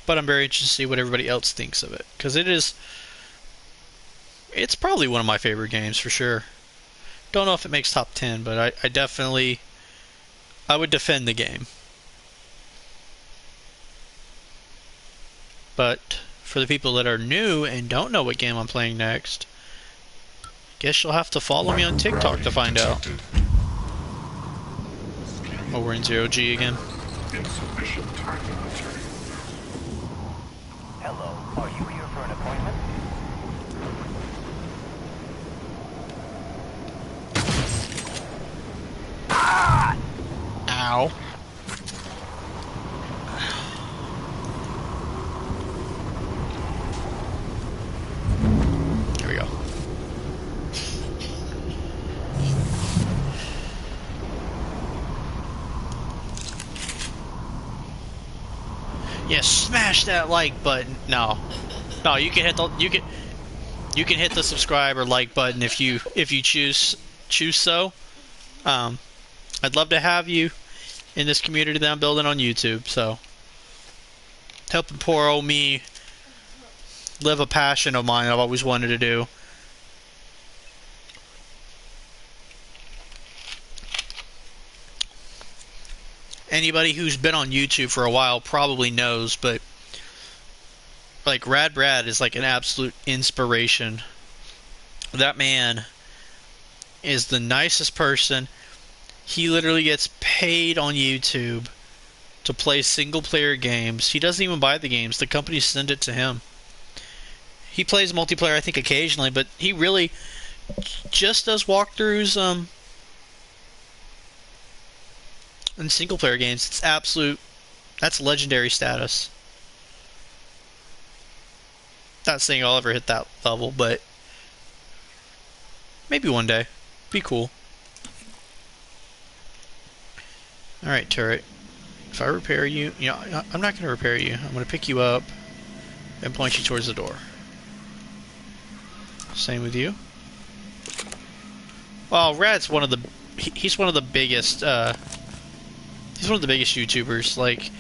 But I'm very interested to see what everybody else thinks of it because it's probably one of my favorite games for sure. Don't know if it makes top 10, but I definitely would defend the game. But for the people that are new and don't know what game I'm playing next, guess you'll have to follow me on TikTok to find out. Oh, we're in 0G again. Insufficient target material. Hello, are you here for an appointment? Yeah, smash that like button. No, you can hit the you can hit the subscribe or like button if you choose so. I'd love to have you in this community that I'm building on YouTube. So helping poor old me live a passion of mine I've always wanted to do. Anybody who's been on YouTube for a while probably knows, but like Rad Brad is like an absolute inspiration. That man is the nicest person. He literally gets paid on YouTube to play single player games. He doesn't even buy the games. The companies send it to him. He plays multiplayer, I think, occasionally, but he really just does walkthroughs in single player games. It's that's legendary status. Not saying I'll ever hit that level, but maybe one day. Be cool. Alright, turret. If I repair you, I'm not going to repair you. I'm going to pick you up and point you towards the door. Same with you. Well, Rad's one of the... He's one of the biggest... he's one of the biggest YouTubers. Like,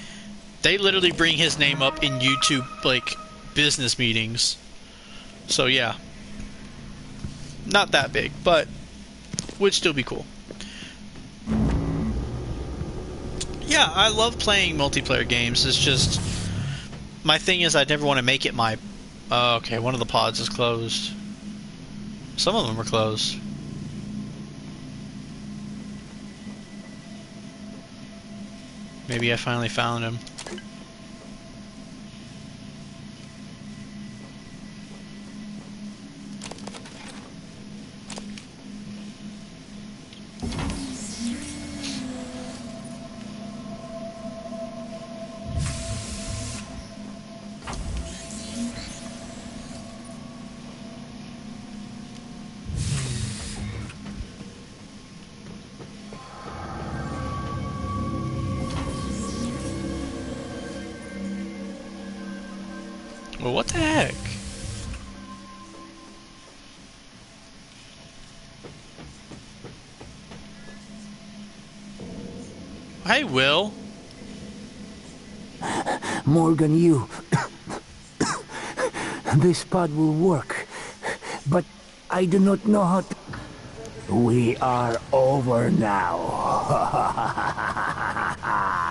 they literally bring his name up in YouTube, like, business meetings. So, yeah. Not that big, but would still be cool. Yeah, I love playing multiplayer games. It's just... My thing is I never want to make it my... okay, one of the pods is closed. Some of them are closed. Maybe I finally found him. Well, what the heck? Hey, Will. Morgan, you... This pod will work, but I do not know how to... We are over now.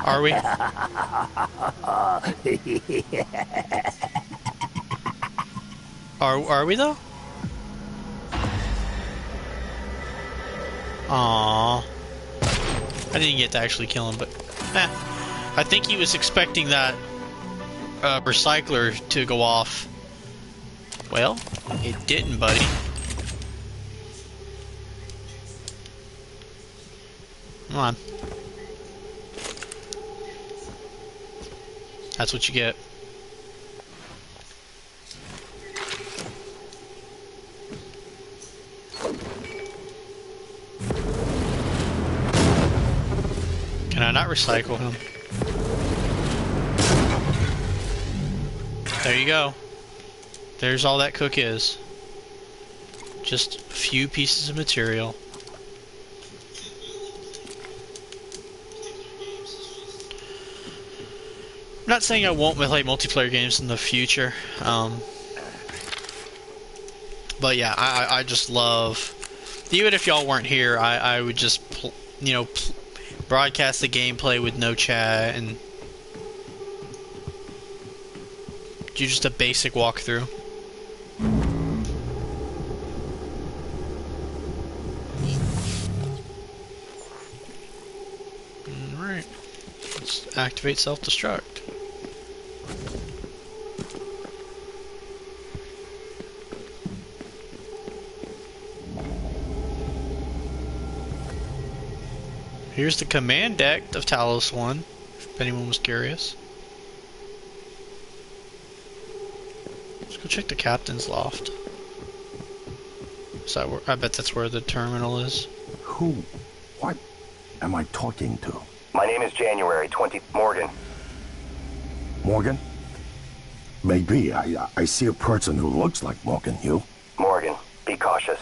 Are we? Are we though? Aww. I didn't get to actually kill him, but I think he was expecting that recycler to go off. Well, it didn't, buddy. Come on. That's what you get. Can I not recycle him? There you go. There's all that cook is. Just a few pieces of material. I'm not saying I won't play multiplayer games in the future, but yeah, I just love... Even if y'all weren't here, I would just, broadcast the gameplay with no chat and do just a basic walkthrough. Alright, let's activate self-destruct. Here's the command deck of Talos 1, if anyone was curious. Let's go check the captain's loft. Is that where, I bet that's where the terminal is. Who? What am I talking to? My name is January 20... Morgan. Morgan? Maybe. I see a person who looks like Morgan. You? Morgan, be cautious.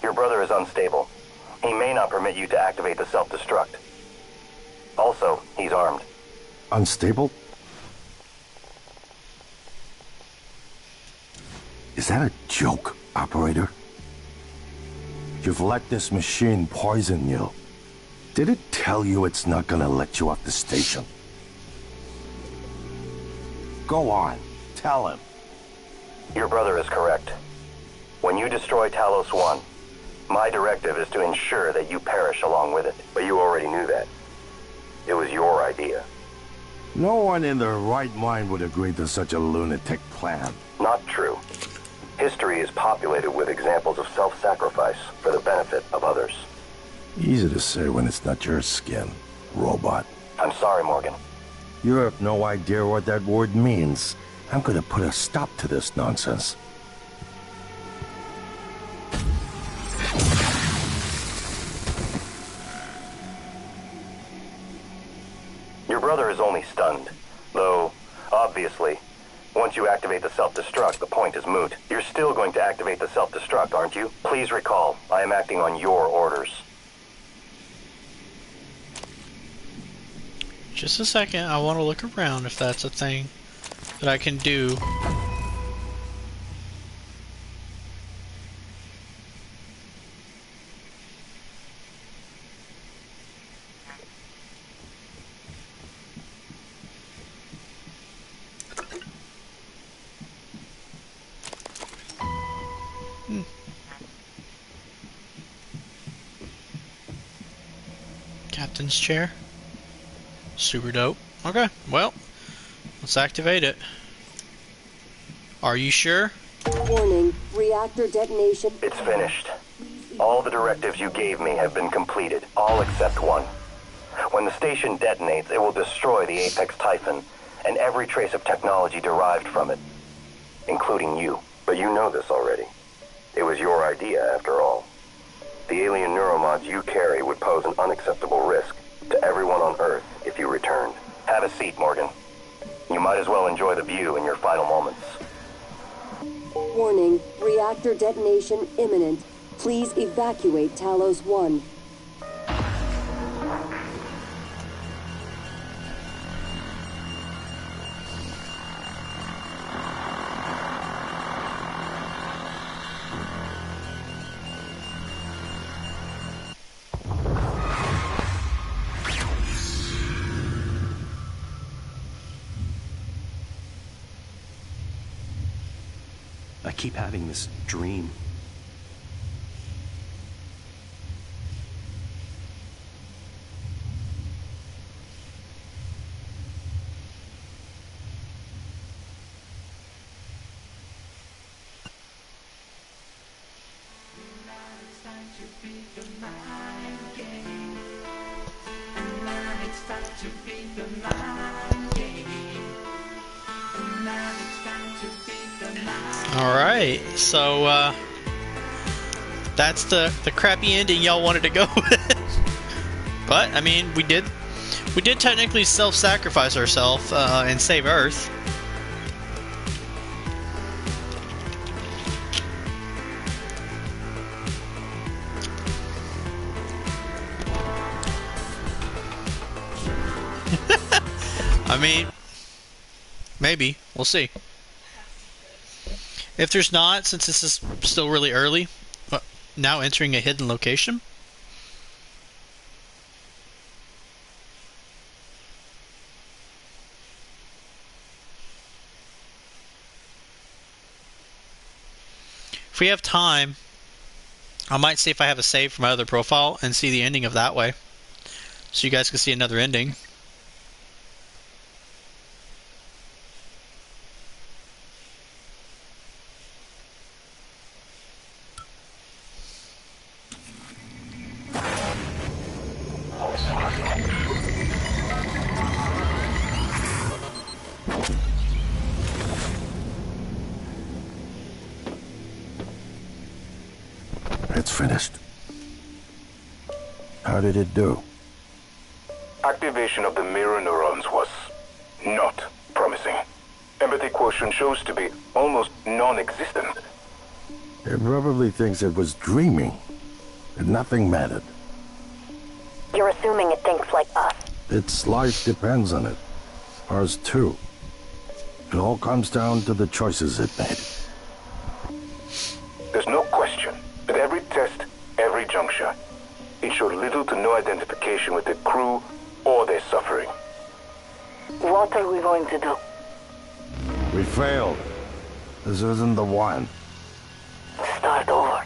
Your brother is unstable. He may not permit you to activate the self-destruct. Also, he's armed. Unstable? Is that a joke, operator? You've let this machine poison you. Did it tell you it's not gonna let you off the station? Go on, tell him. Your brother is correct. When you destroy Talos 1, my directive is to ensure that you perish along with it. But you already knew that. It was your idea. No one in their right mind would agree to such a lunatic plan. Not true. History is populated with examples of self-sacrifice for the benefit of others. Easy to say when it's not your skin, robot. I'm sorry, Morgan. You have no idea what that word means. I'm gonna put a stop to this nonsense. Your brother is only stunned. Though, obviously, once you activate the self-destruct, the point is moot. You're still going to activate the self-destruct, aren't you? Please recall, I am acting on your orders. Just a second, I want to look around if that's a thing that I can do. Captain's chair. Super dope. Okay, well, let's activate it. Are you sure? Warning, reactor detonation. It's finished. All the directives you gave me have been completed, all except one. When the station detonates, it will destroy the Apex Typhon and every trace of technology derived from it, including you. But you know this already. It was your idea, after all. The alien neuromods you carry would pose an unacceptable risk to everyone on Earth if you returned. Have a seat, Morgan. You might as well enjoy the view in your final moments. Warning, reactor detonation imminent. Please evacuate Talos 1. I keep having this dream. Alright, so that's the crappy ending y'all wanted to go with. But I mean, we did technically self-sacrifice ourselves and save Earth. I mean, maybe. We'll see. If there's not, since this is still really early, now entering a hidden location. If we have time, I might see if I have a save for my other profile and see the ending of that way. So you guys can see another ending. It's finished. How did it do? Activation of the mirror neurons was not promising. empathy quotient shows to be almost non-existent. It probably thinks it was dreaming, and nothing mattered. You're assuming it thinks like us. Its life depends on it. Ours too. It all comes down to the choices it made. There's no question that every test, every juncture, it showed little to no identification with the crew or their suffering. What are we going to do? We failed. This isn't the one. Start over.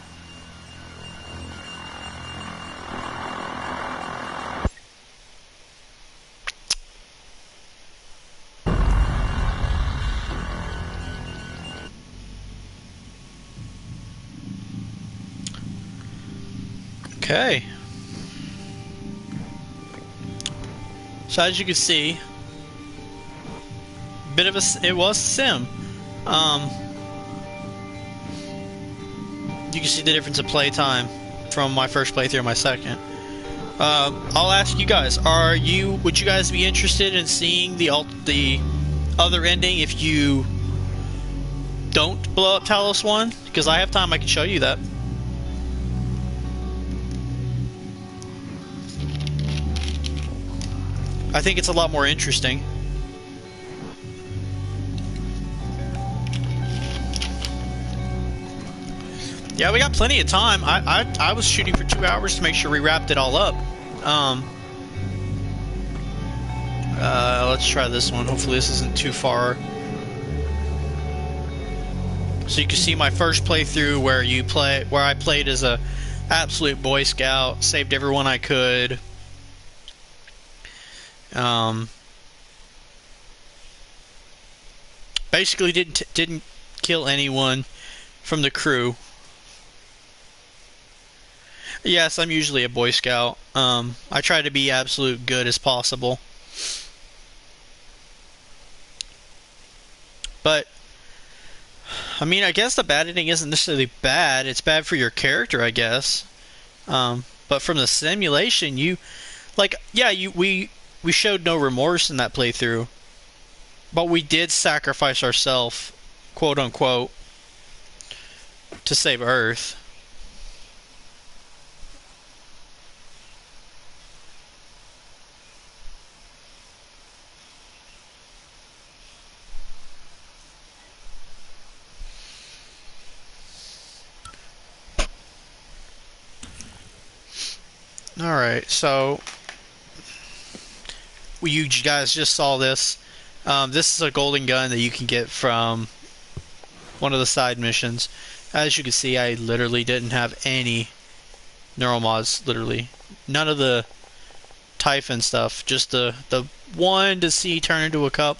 Okay. So as you can see, it was sim. You can see the difference of playtime from my first playthrough and my second. I'll ask you guys: would you guys be interested in seeing the other ending if you don't blow up Talos 1? Because I have time, I can show you that. I think it's a lot more interesting. Yeah, we got plenty of time. I was shooting for 2 hours to make sure we wrapped it all up. Let's try this one. Hopefully this isn't too far. So you can see my first playthrough where I played as a absolute Boy Scout, saved everyone I could. Basically didn't kill anyone from the crew. Yes, I'm usually a Boy Scout. I try to be absolute good as possible. But I mean, I guess the bad ending isn't necessarily bad. It's bad for your character, I guess. But from the simulation, we showed no remorse in that playthrough. But we did sacrifice ourselves, quote unquote, to save Earth. Alright, so you guys just saw this. This is a golden gun that you can get from one of the side missions. As you can see, I literally didn't have any neuromods, literally. None of the Typhon stuff, just the one to see turn into a cup.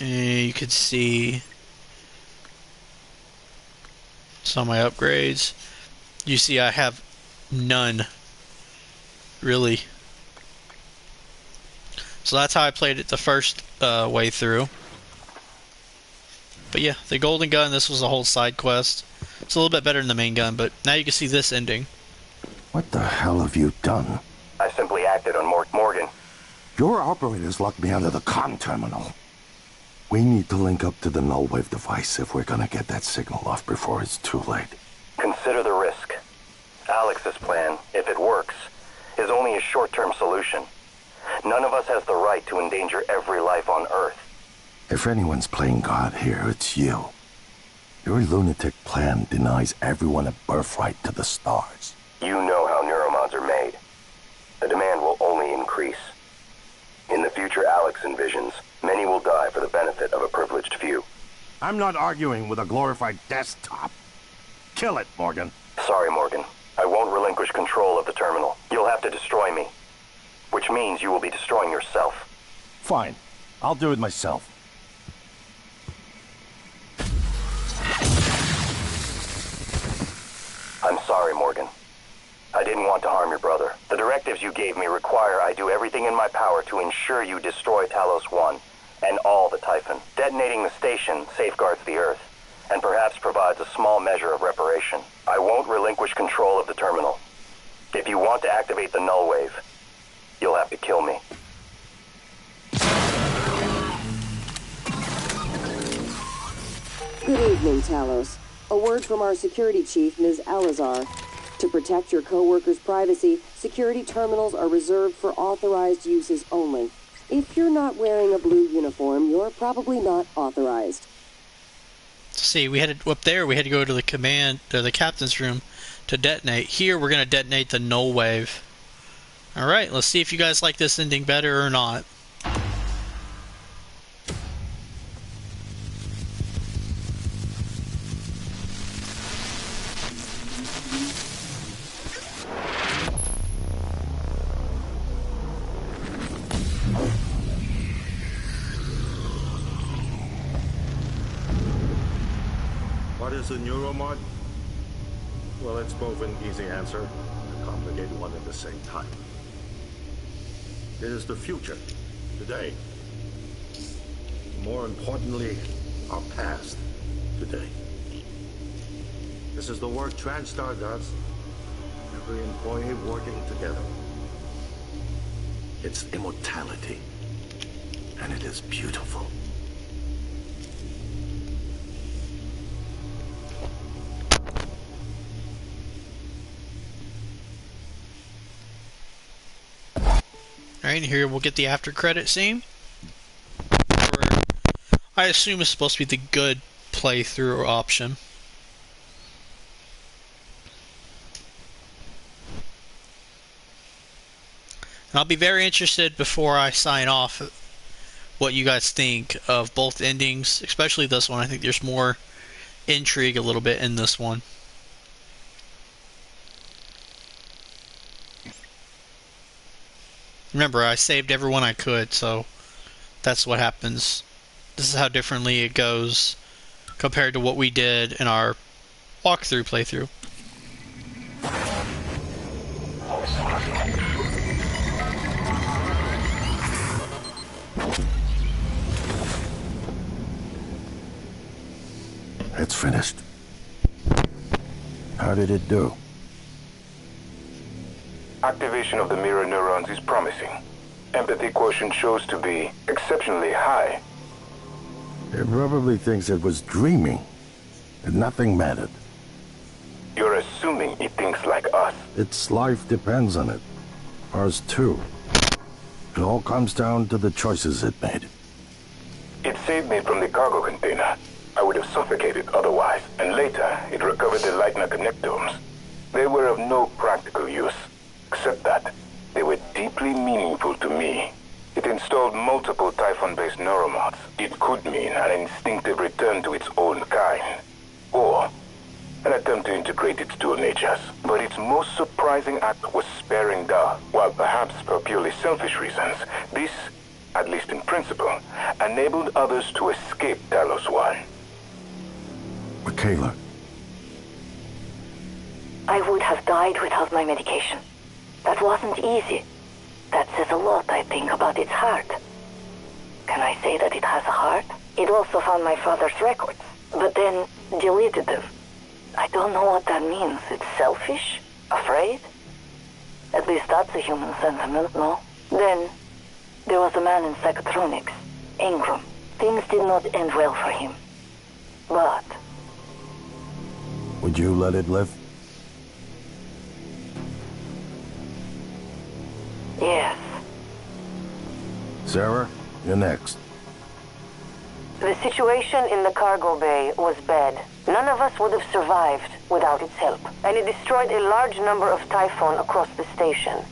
And you can see some of my upgrades. You see I have none, really. So that's how I played it the first way through. But yeah, the golden gun, this was a whole side quest. It's a little bit better than the main gun, but now you can see this ending. What the hell have you done? I simply acted on Morgan. Your operators locked me out of the comm terminal. We need to link up to the null wave device if we're gonna get that signal off before it's too late. Consider the risk. Alex's plan, if it works, is only a short-term solution. None of us has the right to endanger every life on Earth. If anyone's playing God here, it's you. Your lunatic plan denies everyone a birthright to the stars. You know how neuromods are made. The demand will only increase. In the future Alex envisions, many will die for the benefit of a privileged few. I'm not arguing with a glorified desktop. Kill it, Morgan. Sorry, Morgan. I won't relinquish control of the terminal. You'll have to destroy me. Which means you will be destroying yourself. Fine. I'll do it myself. I'm sorry, Morgan. I didn't want to harm your brother. The directives you gave me require I do everything in my power to ensure you destroy Talos 1 and all the Typhon. Detonating the station safeguards the Earth and perhaps provides a small measure of reparation. I won't relinquish control of the terminal. If you want to activate the null wave, you'll have to kill me. Good evening, Talos. A word from our security chief, Ms. Alazar. To protect your co-workers' privacy, security terminals are reserved for authorized uses only. If you're not wearing a blue uniform, you're probably not authorized. See, we had to, up there, we had to go to the captain's room to detonate. Here, we're going to detonate the null wave. Alright, let's see if you guys like this ending better or not. What is a neuromod? Well, it's both an easy answer and a complicated one at the same time. It is the future, today. More importantly, our past, today. This is the work TranStar does. Every employee working together. It's immortality, and it is beautiful. Alright, here we'll get the after credit scene. I assume it's supposed to be the good playthrough option. And I'll be very interested before I sign off what you guys think of both endings, especially this one. I think there's more intrigue a little bit in this one. Remember, I saved everyone I could, so that's what happens. This is how differently it goes compared to what we did in our walkthrough playthrough. It's finished. How did it do? Activation of the mirror neurons is promising. Empathy quotient shows to be exceptionally high. It probably thinks it was dreaming, and nothing mattered. You're assuming it thinks like us. Its life depends on it. Ours too. It all comes down to the choices it made. It saved me from the cargo container. I would have suffocated otherwise, and later it recovered the Lightner connectomes. They were of no practical use, except that they were deeply meaningful to me. It installed multiple Typhon-based neuromods. It could mean an instinctive return to its own kind, or an attempt to integrate its dual natures. But its most surprising act was sparing Da. While perhaps for purely selfish reasons, this, at least in principle, enabled others to escape Talos 1. Michaela. I would have died without my medication. That wasn't easy. That says a lot, I think, about its heart. Can I say that it has a heart? It also found my father's records, but then deleted them. I don't know what that means. It's selfish? Afraid? At least that's a human sentiment, no? Then, there was a man in psychotronics, Ingram. Things did not end well for him. But... Would you let it live? yes. Sarah, you're next. The situation in the cargo bay was bad. None of us would have survived without its help, and it destroyed a large number of Typhon across the station.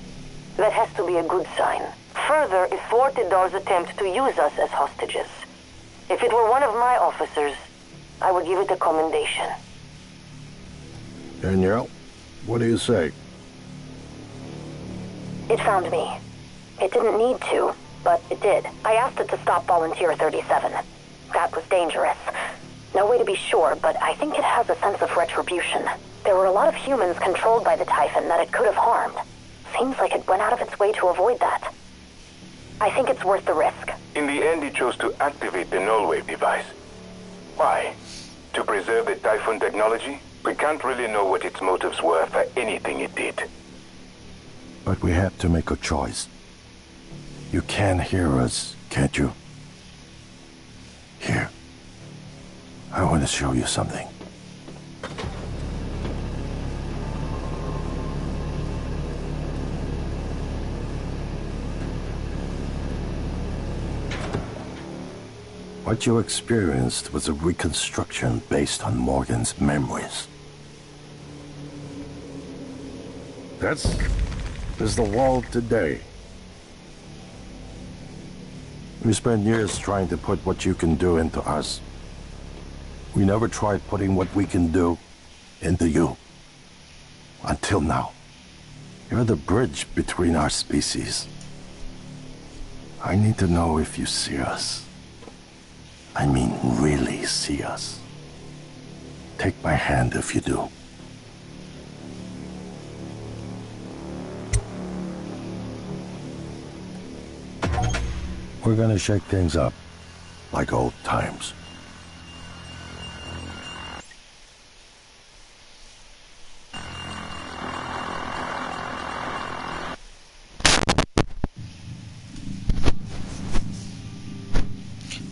That has to be a good sign. Further, it thwarted Dar's attempt to use us as hostages. If it were one of my officers, I would give it a commendation. Danielle, what do you say? It found me. It didn't need to, but it did. I asked it to stop Volunteer 37. That was dangerous. No way to be sure, but I think it has a sense of retribution. There were a lot of humans controlled by the Typhon that it could have harmed. Seems like it went out of its way to avoid that. I think it's worth the risk. In the end, it chose to activate the null wave device. Why? To preserve the Typhon technology? We can't really know what its motives were for anything it did. But we had to make a choice. You can hear us, can't you? Here. I want to show you something. What you experienced was a reconstruction based on Morgan's memories. This is the world today. We spent years trying to put what you can do into us. We never tried putting what we can do into you. Until now. You're the bridge between our species. I need to know if you see us. I mean, really see us. Take my hand if you do. We're gonna shake things up, like old times.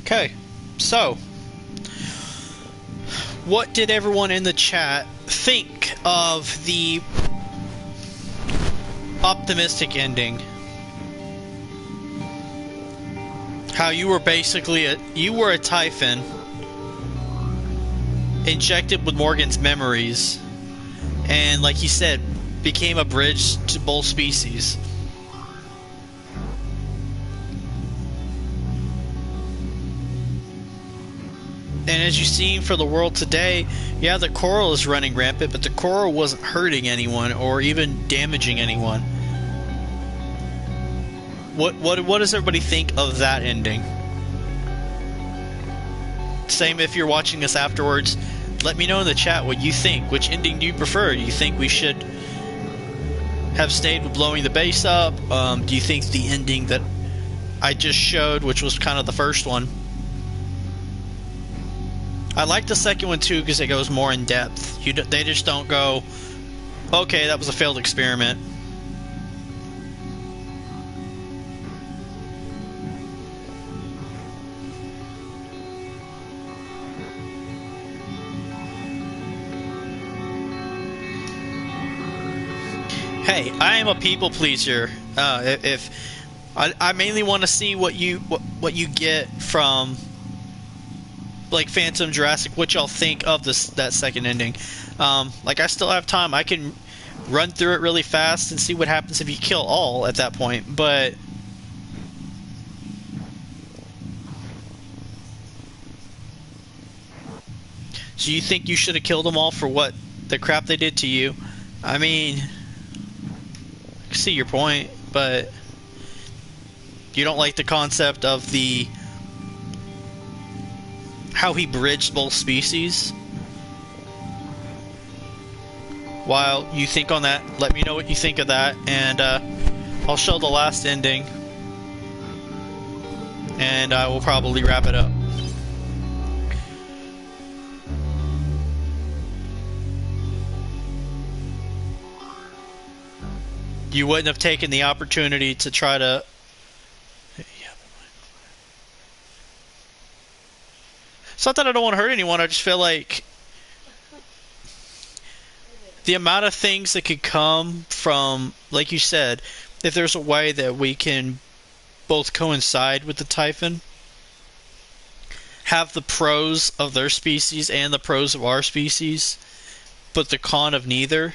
Okay, so what did everyone in the chat think of the optimistic ending? How you were basically a Typhon injected with Morgan's memories, and like he said, became a bridge to both species. And as you've seen for the world today, yeah, the coral is running rampant, but the coral wasn't hurting anyone or even damaging anyone. What does everybody think of that ending? Same if you're watching this afterwards. Let me know in the chat what you think. Which ending do you prefer? Do you think we should have stayed with blowing the base up? Do you think the ending that I just showed, which was kind of the first one, I like the second one too because it goes more in depth. They just don't go, okay, that was a failed experiment. Hey, I am a people pleaser. If I mainly want to see what you get from, like, Phantom Jurassic, what y'all think of that second ending. Like, I still have time. I can run through it really fast and see what happens if you kill all at that point. But so you think you should have killed them all for what the crap they did to you? I mean, I see your point, but you don't like the concept of how he bridged both species? While you think on that, let me know what you think of that, and I'll show the last ending, and I will probably wrap it up. You wouldn't have taken the opportunity to try to... It's not that I don't want to hurt anyone, I just feel like the amount of things that could come from, like you said, if there's a way that we can both coincide with the Typhon, have the pros of their species and the pros of our species, but the con of neither.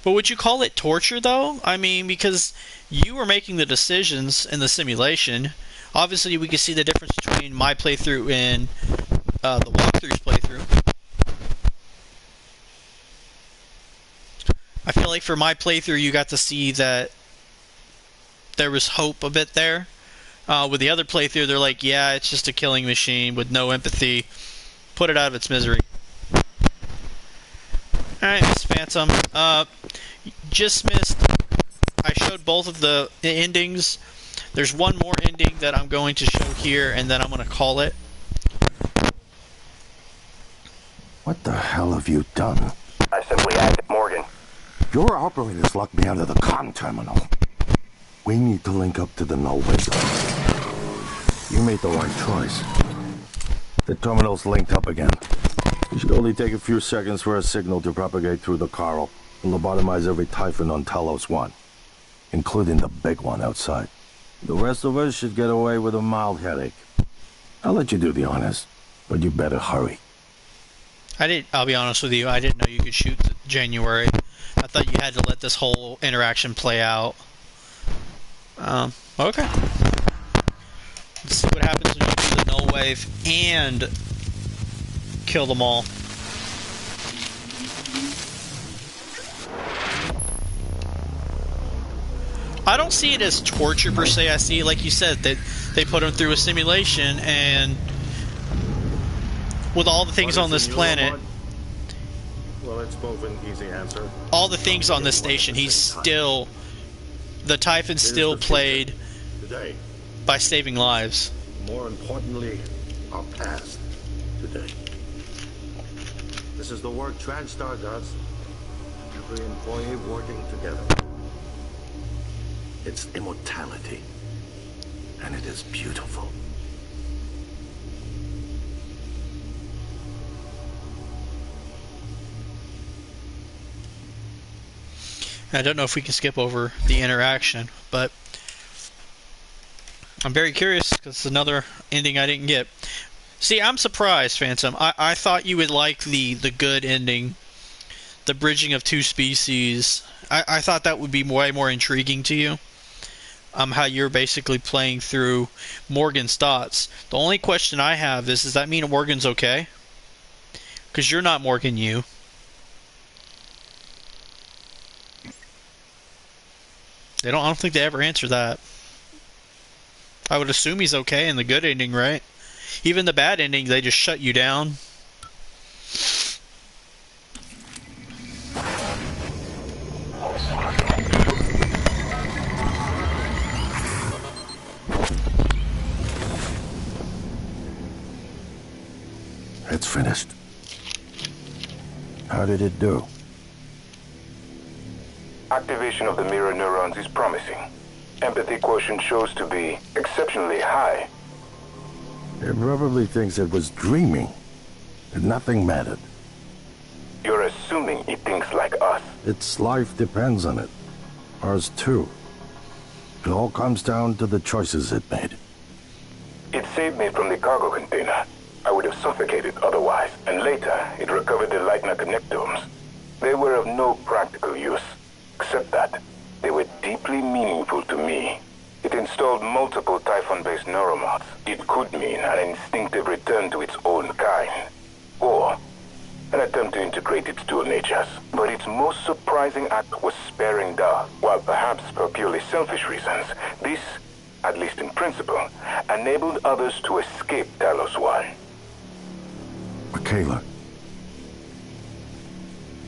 But would you call it torture, though? I mean, because you were making the decisions in the simulation. Obviously, we can see the difference between my playthrough and the walkthrough's playthrough. I feel like for my playthrough, you got to see that there was hope a bit there. With the other playthrough, they're like, yeah, it's just a killing machine with no empathy. Put it out of its misery. Alright, Miss Phantom. Just missed. I showed both of the endings. There's one more ending that I'm going to show here, and then I'm going to call it. What the hell have you done? I simply acted Morgan. Your operators locked me out of the comm terminal. We need to link up to the nullwave. You made the right choice. The terminal's linked up again. It should only take a few seconds for a signal to propagate through the coral and lobotomize every Typhon on Talos 1, including the big one outside. The rest of us should get away with a mild headache. I'll let you do the honors, but you better hurry. I'll be honest with you, I didn't know you could shoot January. I thought you had to let this whole interaction play out. Okay. Let's see what happens when you do the null wave and kill them all. I don't see it as torture per se. I see, like you said, that they put them through a simulation, and with all the things on this planet, well, it's both an easy answer. All the things on this station, he's still, the Typhon still played today by saving lives. More importantly, our past today. This is the work TranStar does. Every employee working together. It's immortality, and it is beautiful. I don't know if we can skip over the interaction, but I'm very curious because it's another ending I didn't get. See, I'm surprised, Phantom. I thought you would like the good ending, the bridging of two species. I thought that would be way more intriguing to you. How you're basically playing through Morgan's thoughts. The only question I have is, does that mean Morgan's okay? Because you're not Morgan, you. I don't think they ever answer that. I would assume he's okay in the good ending, right? Even the bad ending, they just shut you down. It's finished. How did it do? Activation of the mirror neurons is promising. Empathy quotient shows to be exceptionally high. It probably thinks it was dreaming, and nothing mattered. You're assuming it thinks like us. Its life depends on it. Ours too. It all comes down to the choices it made. It saved me from the cargo container. I would have suffocated otherwise, and later it recovered the Leitner connectomes. They were of no practical use, except that they were deeply meaningful to me. It installed multiple Typhon-based neuromods. It could mean an instinctive return to its own kind, or an attempt to integrate its dual natures. But its most surprising act was sparing Da. While perhaps for purely selfish reasons, this, at least in principle, enabled others to escape Talos 1. Michaela.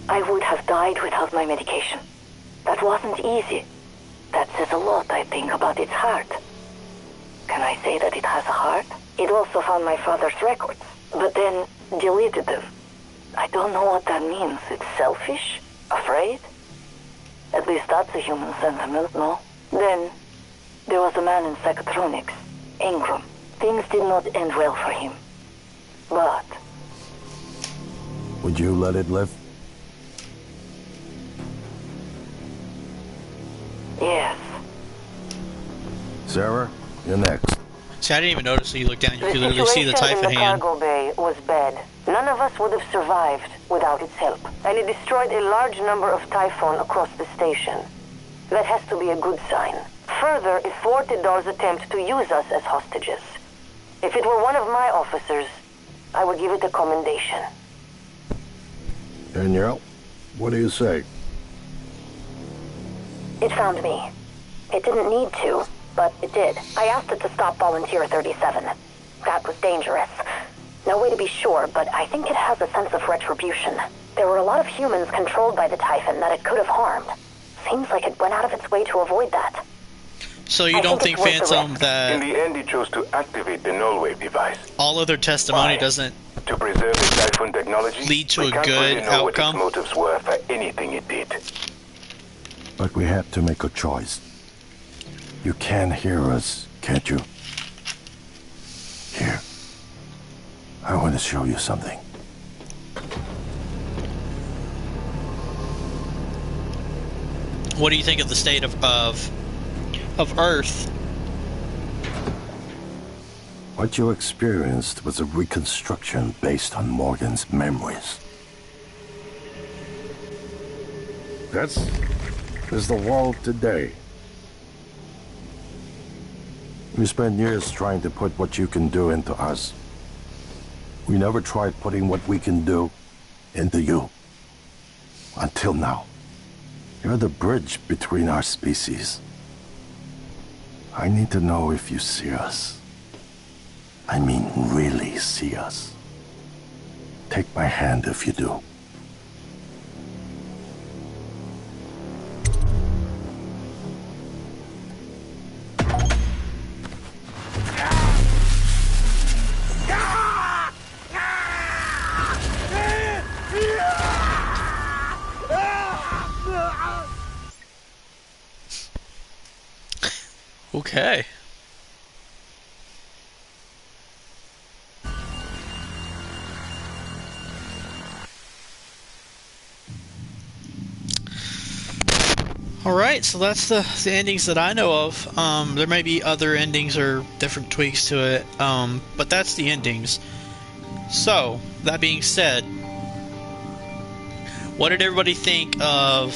I would have died without my medication. That wasn't easy. That says a lot, I think, about its heart. Can I say that it has a heart? It also found my father's records, but then deleted them. I don't know what that means. It's selfish? Afraid? At least that's a human sentiment, no? Then, there was a man in Psychotronics, Ingram. Things did not end well for him. But... would you let it live? yes. Sarah, you're next. See, I didn't even notice that you look down. You The could literally see the situation Typhon in the hand. cargo bay was bad. None of us would have survived without its help. And it destroyed a large number of Typhon across the station. That has to be a good sign. Further, it thwarted Dar's attempt to use us as hostages. If it were one of my officers, I would give it a commendation. Danielle, what do you say? It found me. It didn't need to, but it did. I asked it to stop Volunteer 37. That was dangerous. No way to be sure, but I think it has a sense of retribution. There were a lot of humans controlled by the Typhon that it could have harmed. Seems like it went out of its way to avoid that. So you don't think, Phantom, In that the end, he chose to activate the nullwave device. all of their testimony Why? doesn't To preserve the Typhon technology, lead to we a can't good really know what outcome? its motives were for anything it did. But we had to make a choice. You can hear us, can't you? Here. I want to show you something. What do you think of the state of Earth? What you experienced was a reconstruction based on Morgan's memories. This is the world today. We spent years trying to put what you can do into us. We never tried putting what we can do into you. Until now. You're the bridge between our species. I need to know if you see us. I mean, really see us. Take my hand if you do. Okay. Alright, so that's the endings that I know of. There may be other endings or different tweaks to it, but that's the endings. So, that being said, what did everybody think of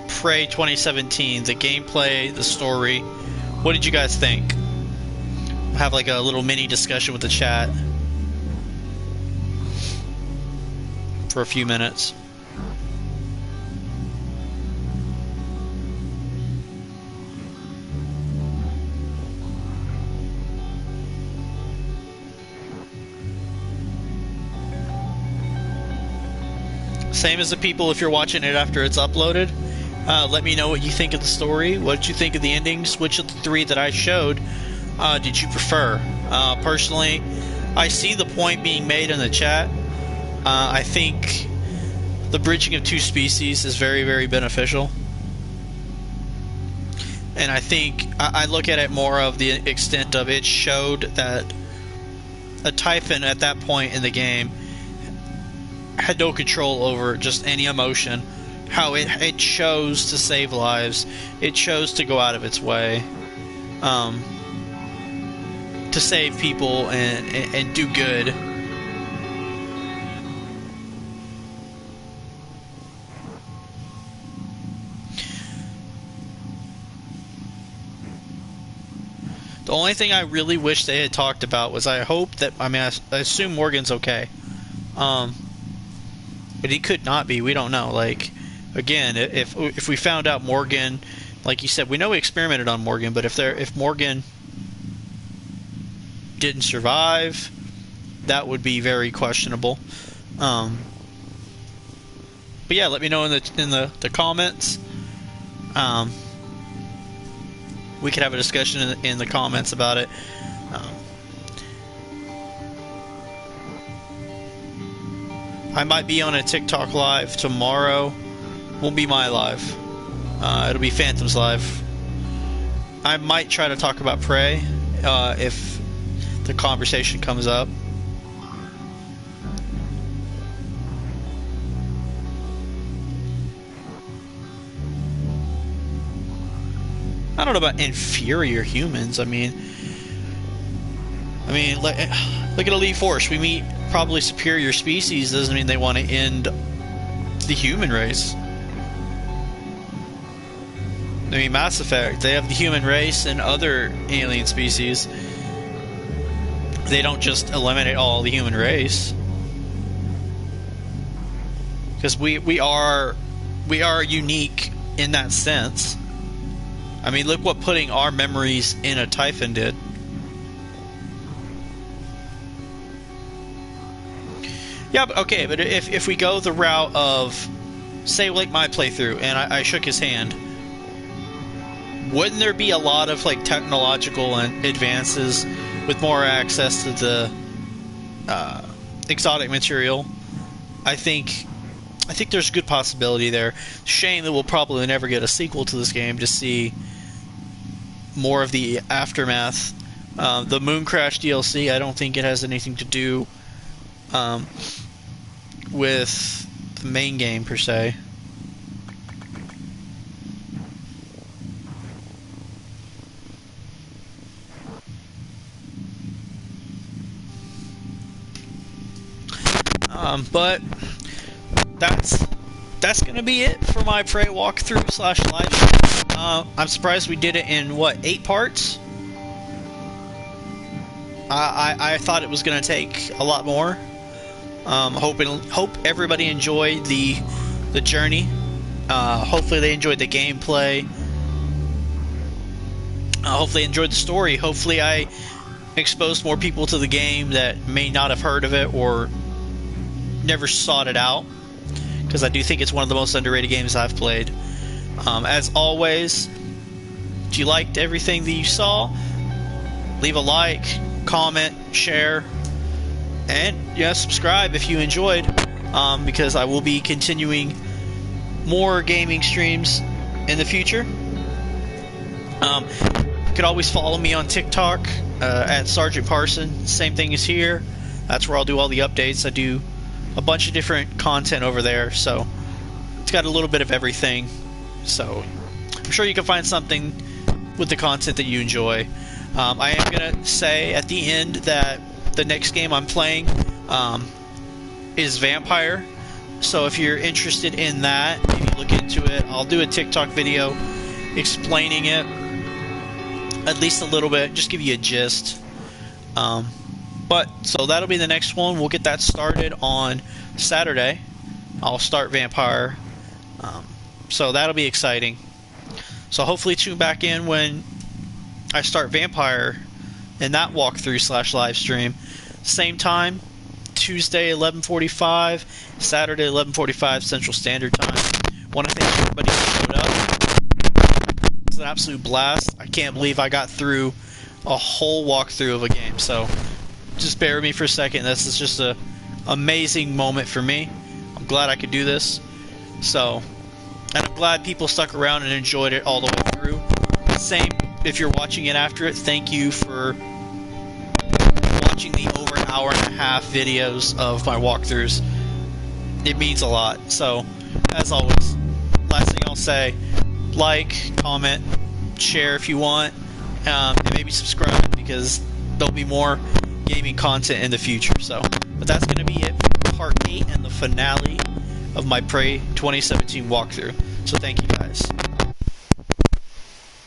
Prey 2017? The gameplay, the story. What did you guys think? Have like a little mini discussion with the chat for a few minutes. Same as the people if you're watching it after it's uploaded. Let me know what you think of the story. What did you think of the endings? Which of the three that I showed did you prefer? Personally, I see the point being made in the chat. I think the bridging of two species is very, very beneficial. And I think I look at it more of the extent of it showed that a Typhon at that point in the game had no control over just any emotion. How it chose to save lives. It chose to go out of its way to save people and do good. The only thing I really wish they had talked about was I hope that, I assume Morgan's okay. But he could not be. We don't know. Like, again, if we found out Morgan, like you said, we know we experimented on Morgan, but if Morgan didn't survive, that would be very questionable. But yeah, let me know in the comments. We could have a discussion in the comments about it. I might be on a TikTok live tomorrow. Won't be my live. It'll be Phantom's live. I might try to talk about Prey if the conversation comes up. I don't know about inferior humans. I mean, look at Elite Force. We meet probably superior species. Doesn't mean they want to end the human race. I mean, Mass Effect, they have the human race and other alien species. They don't just eliminate all the human race. Because we are unique in that sense. I mean, look what putting our memories in a Typhon did. Yeah, but okay, but if we go the route of, say, like my playthrough, and I shook his hand, wouldn't there be a lot of like technological advances with more access to the exotic material? I think there's a good possibility there. Shame that we'll probably never get a sequel to this game to see more of the aftermath. The Moon Crash DLC, I don't think it has anything to do with the main game per se. But that's gonna be it for my Prey walkthrough / live stream. I'm surprised we did it in what, 8 parts? I thought it was gonna take a lot more. Hope everybody enjoyed the journey. Hopefully they enjoyed the gameplay. Hopefully they enjoyed the story. Hopefully I exposed more people to the game that may not have heard of it or never sought it out, because I do think it's one of the most underrated games I've played. As always, if you liked everything that you saw, leave a like, comment, share, and subscribe if you enjoyed, because I will be continuing more gaming streams in the future. You could always follow me on TikTok at SgtParson's. Same thing as here. That's where I'll do all the updates. I do a bunch of different content over there, so it's got a little bit of everything. So I'm sure you can find something with the content that you enjoy. I am gonna say at the end that the next game I'm playing is Vampire. So if you're interested in that, maybe look into it. I'll do a TikTok video explaining it, at least a little bit, just give you a gist. But so that'll be the next one. We'll get that started on Saturday. I'll start Vampire. So that'll be exciting. So hopefully tune back in when I start Vampire in that walkthrough / live stream. Same time, Tuesday 11:45, Saturday 11:45 Central Standard Time. Want to thank everybody who showed up. It's an absolute blast. I can't believe I got through a whole walkthrough of a game. So just bear with me for a second. This is just a amazing moment for me. I'm glad I could do this. So, and I'm glad people stuck around and enjoyed it all the way through. Same if you're watching it after it. Thank you for watching the over an hour and a half videos of my walkthroughs. It means a lot. So, as always, last thing I'll say, like, comment, share if you want, and maybe subscribe, because there'll be more gaming content in the future. So, but that's going to be it for part 8 and the finale of my Prey 2017 walkthrough. So thank you guys.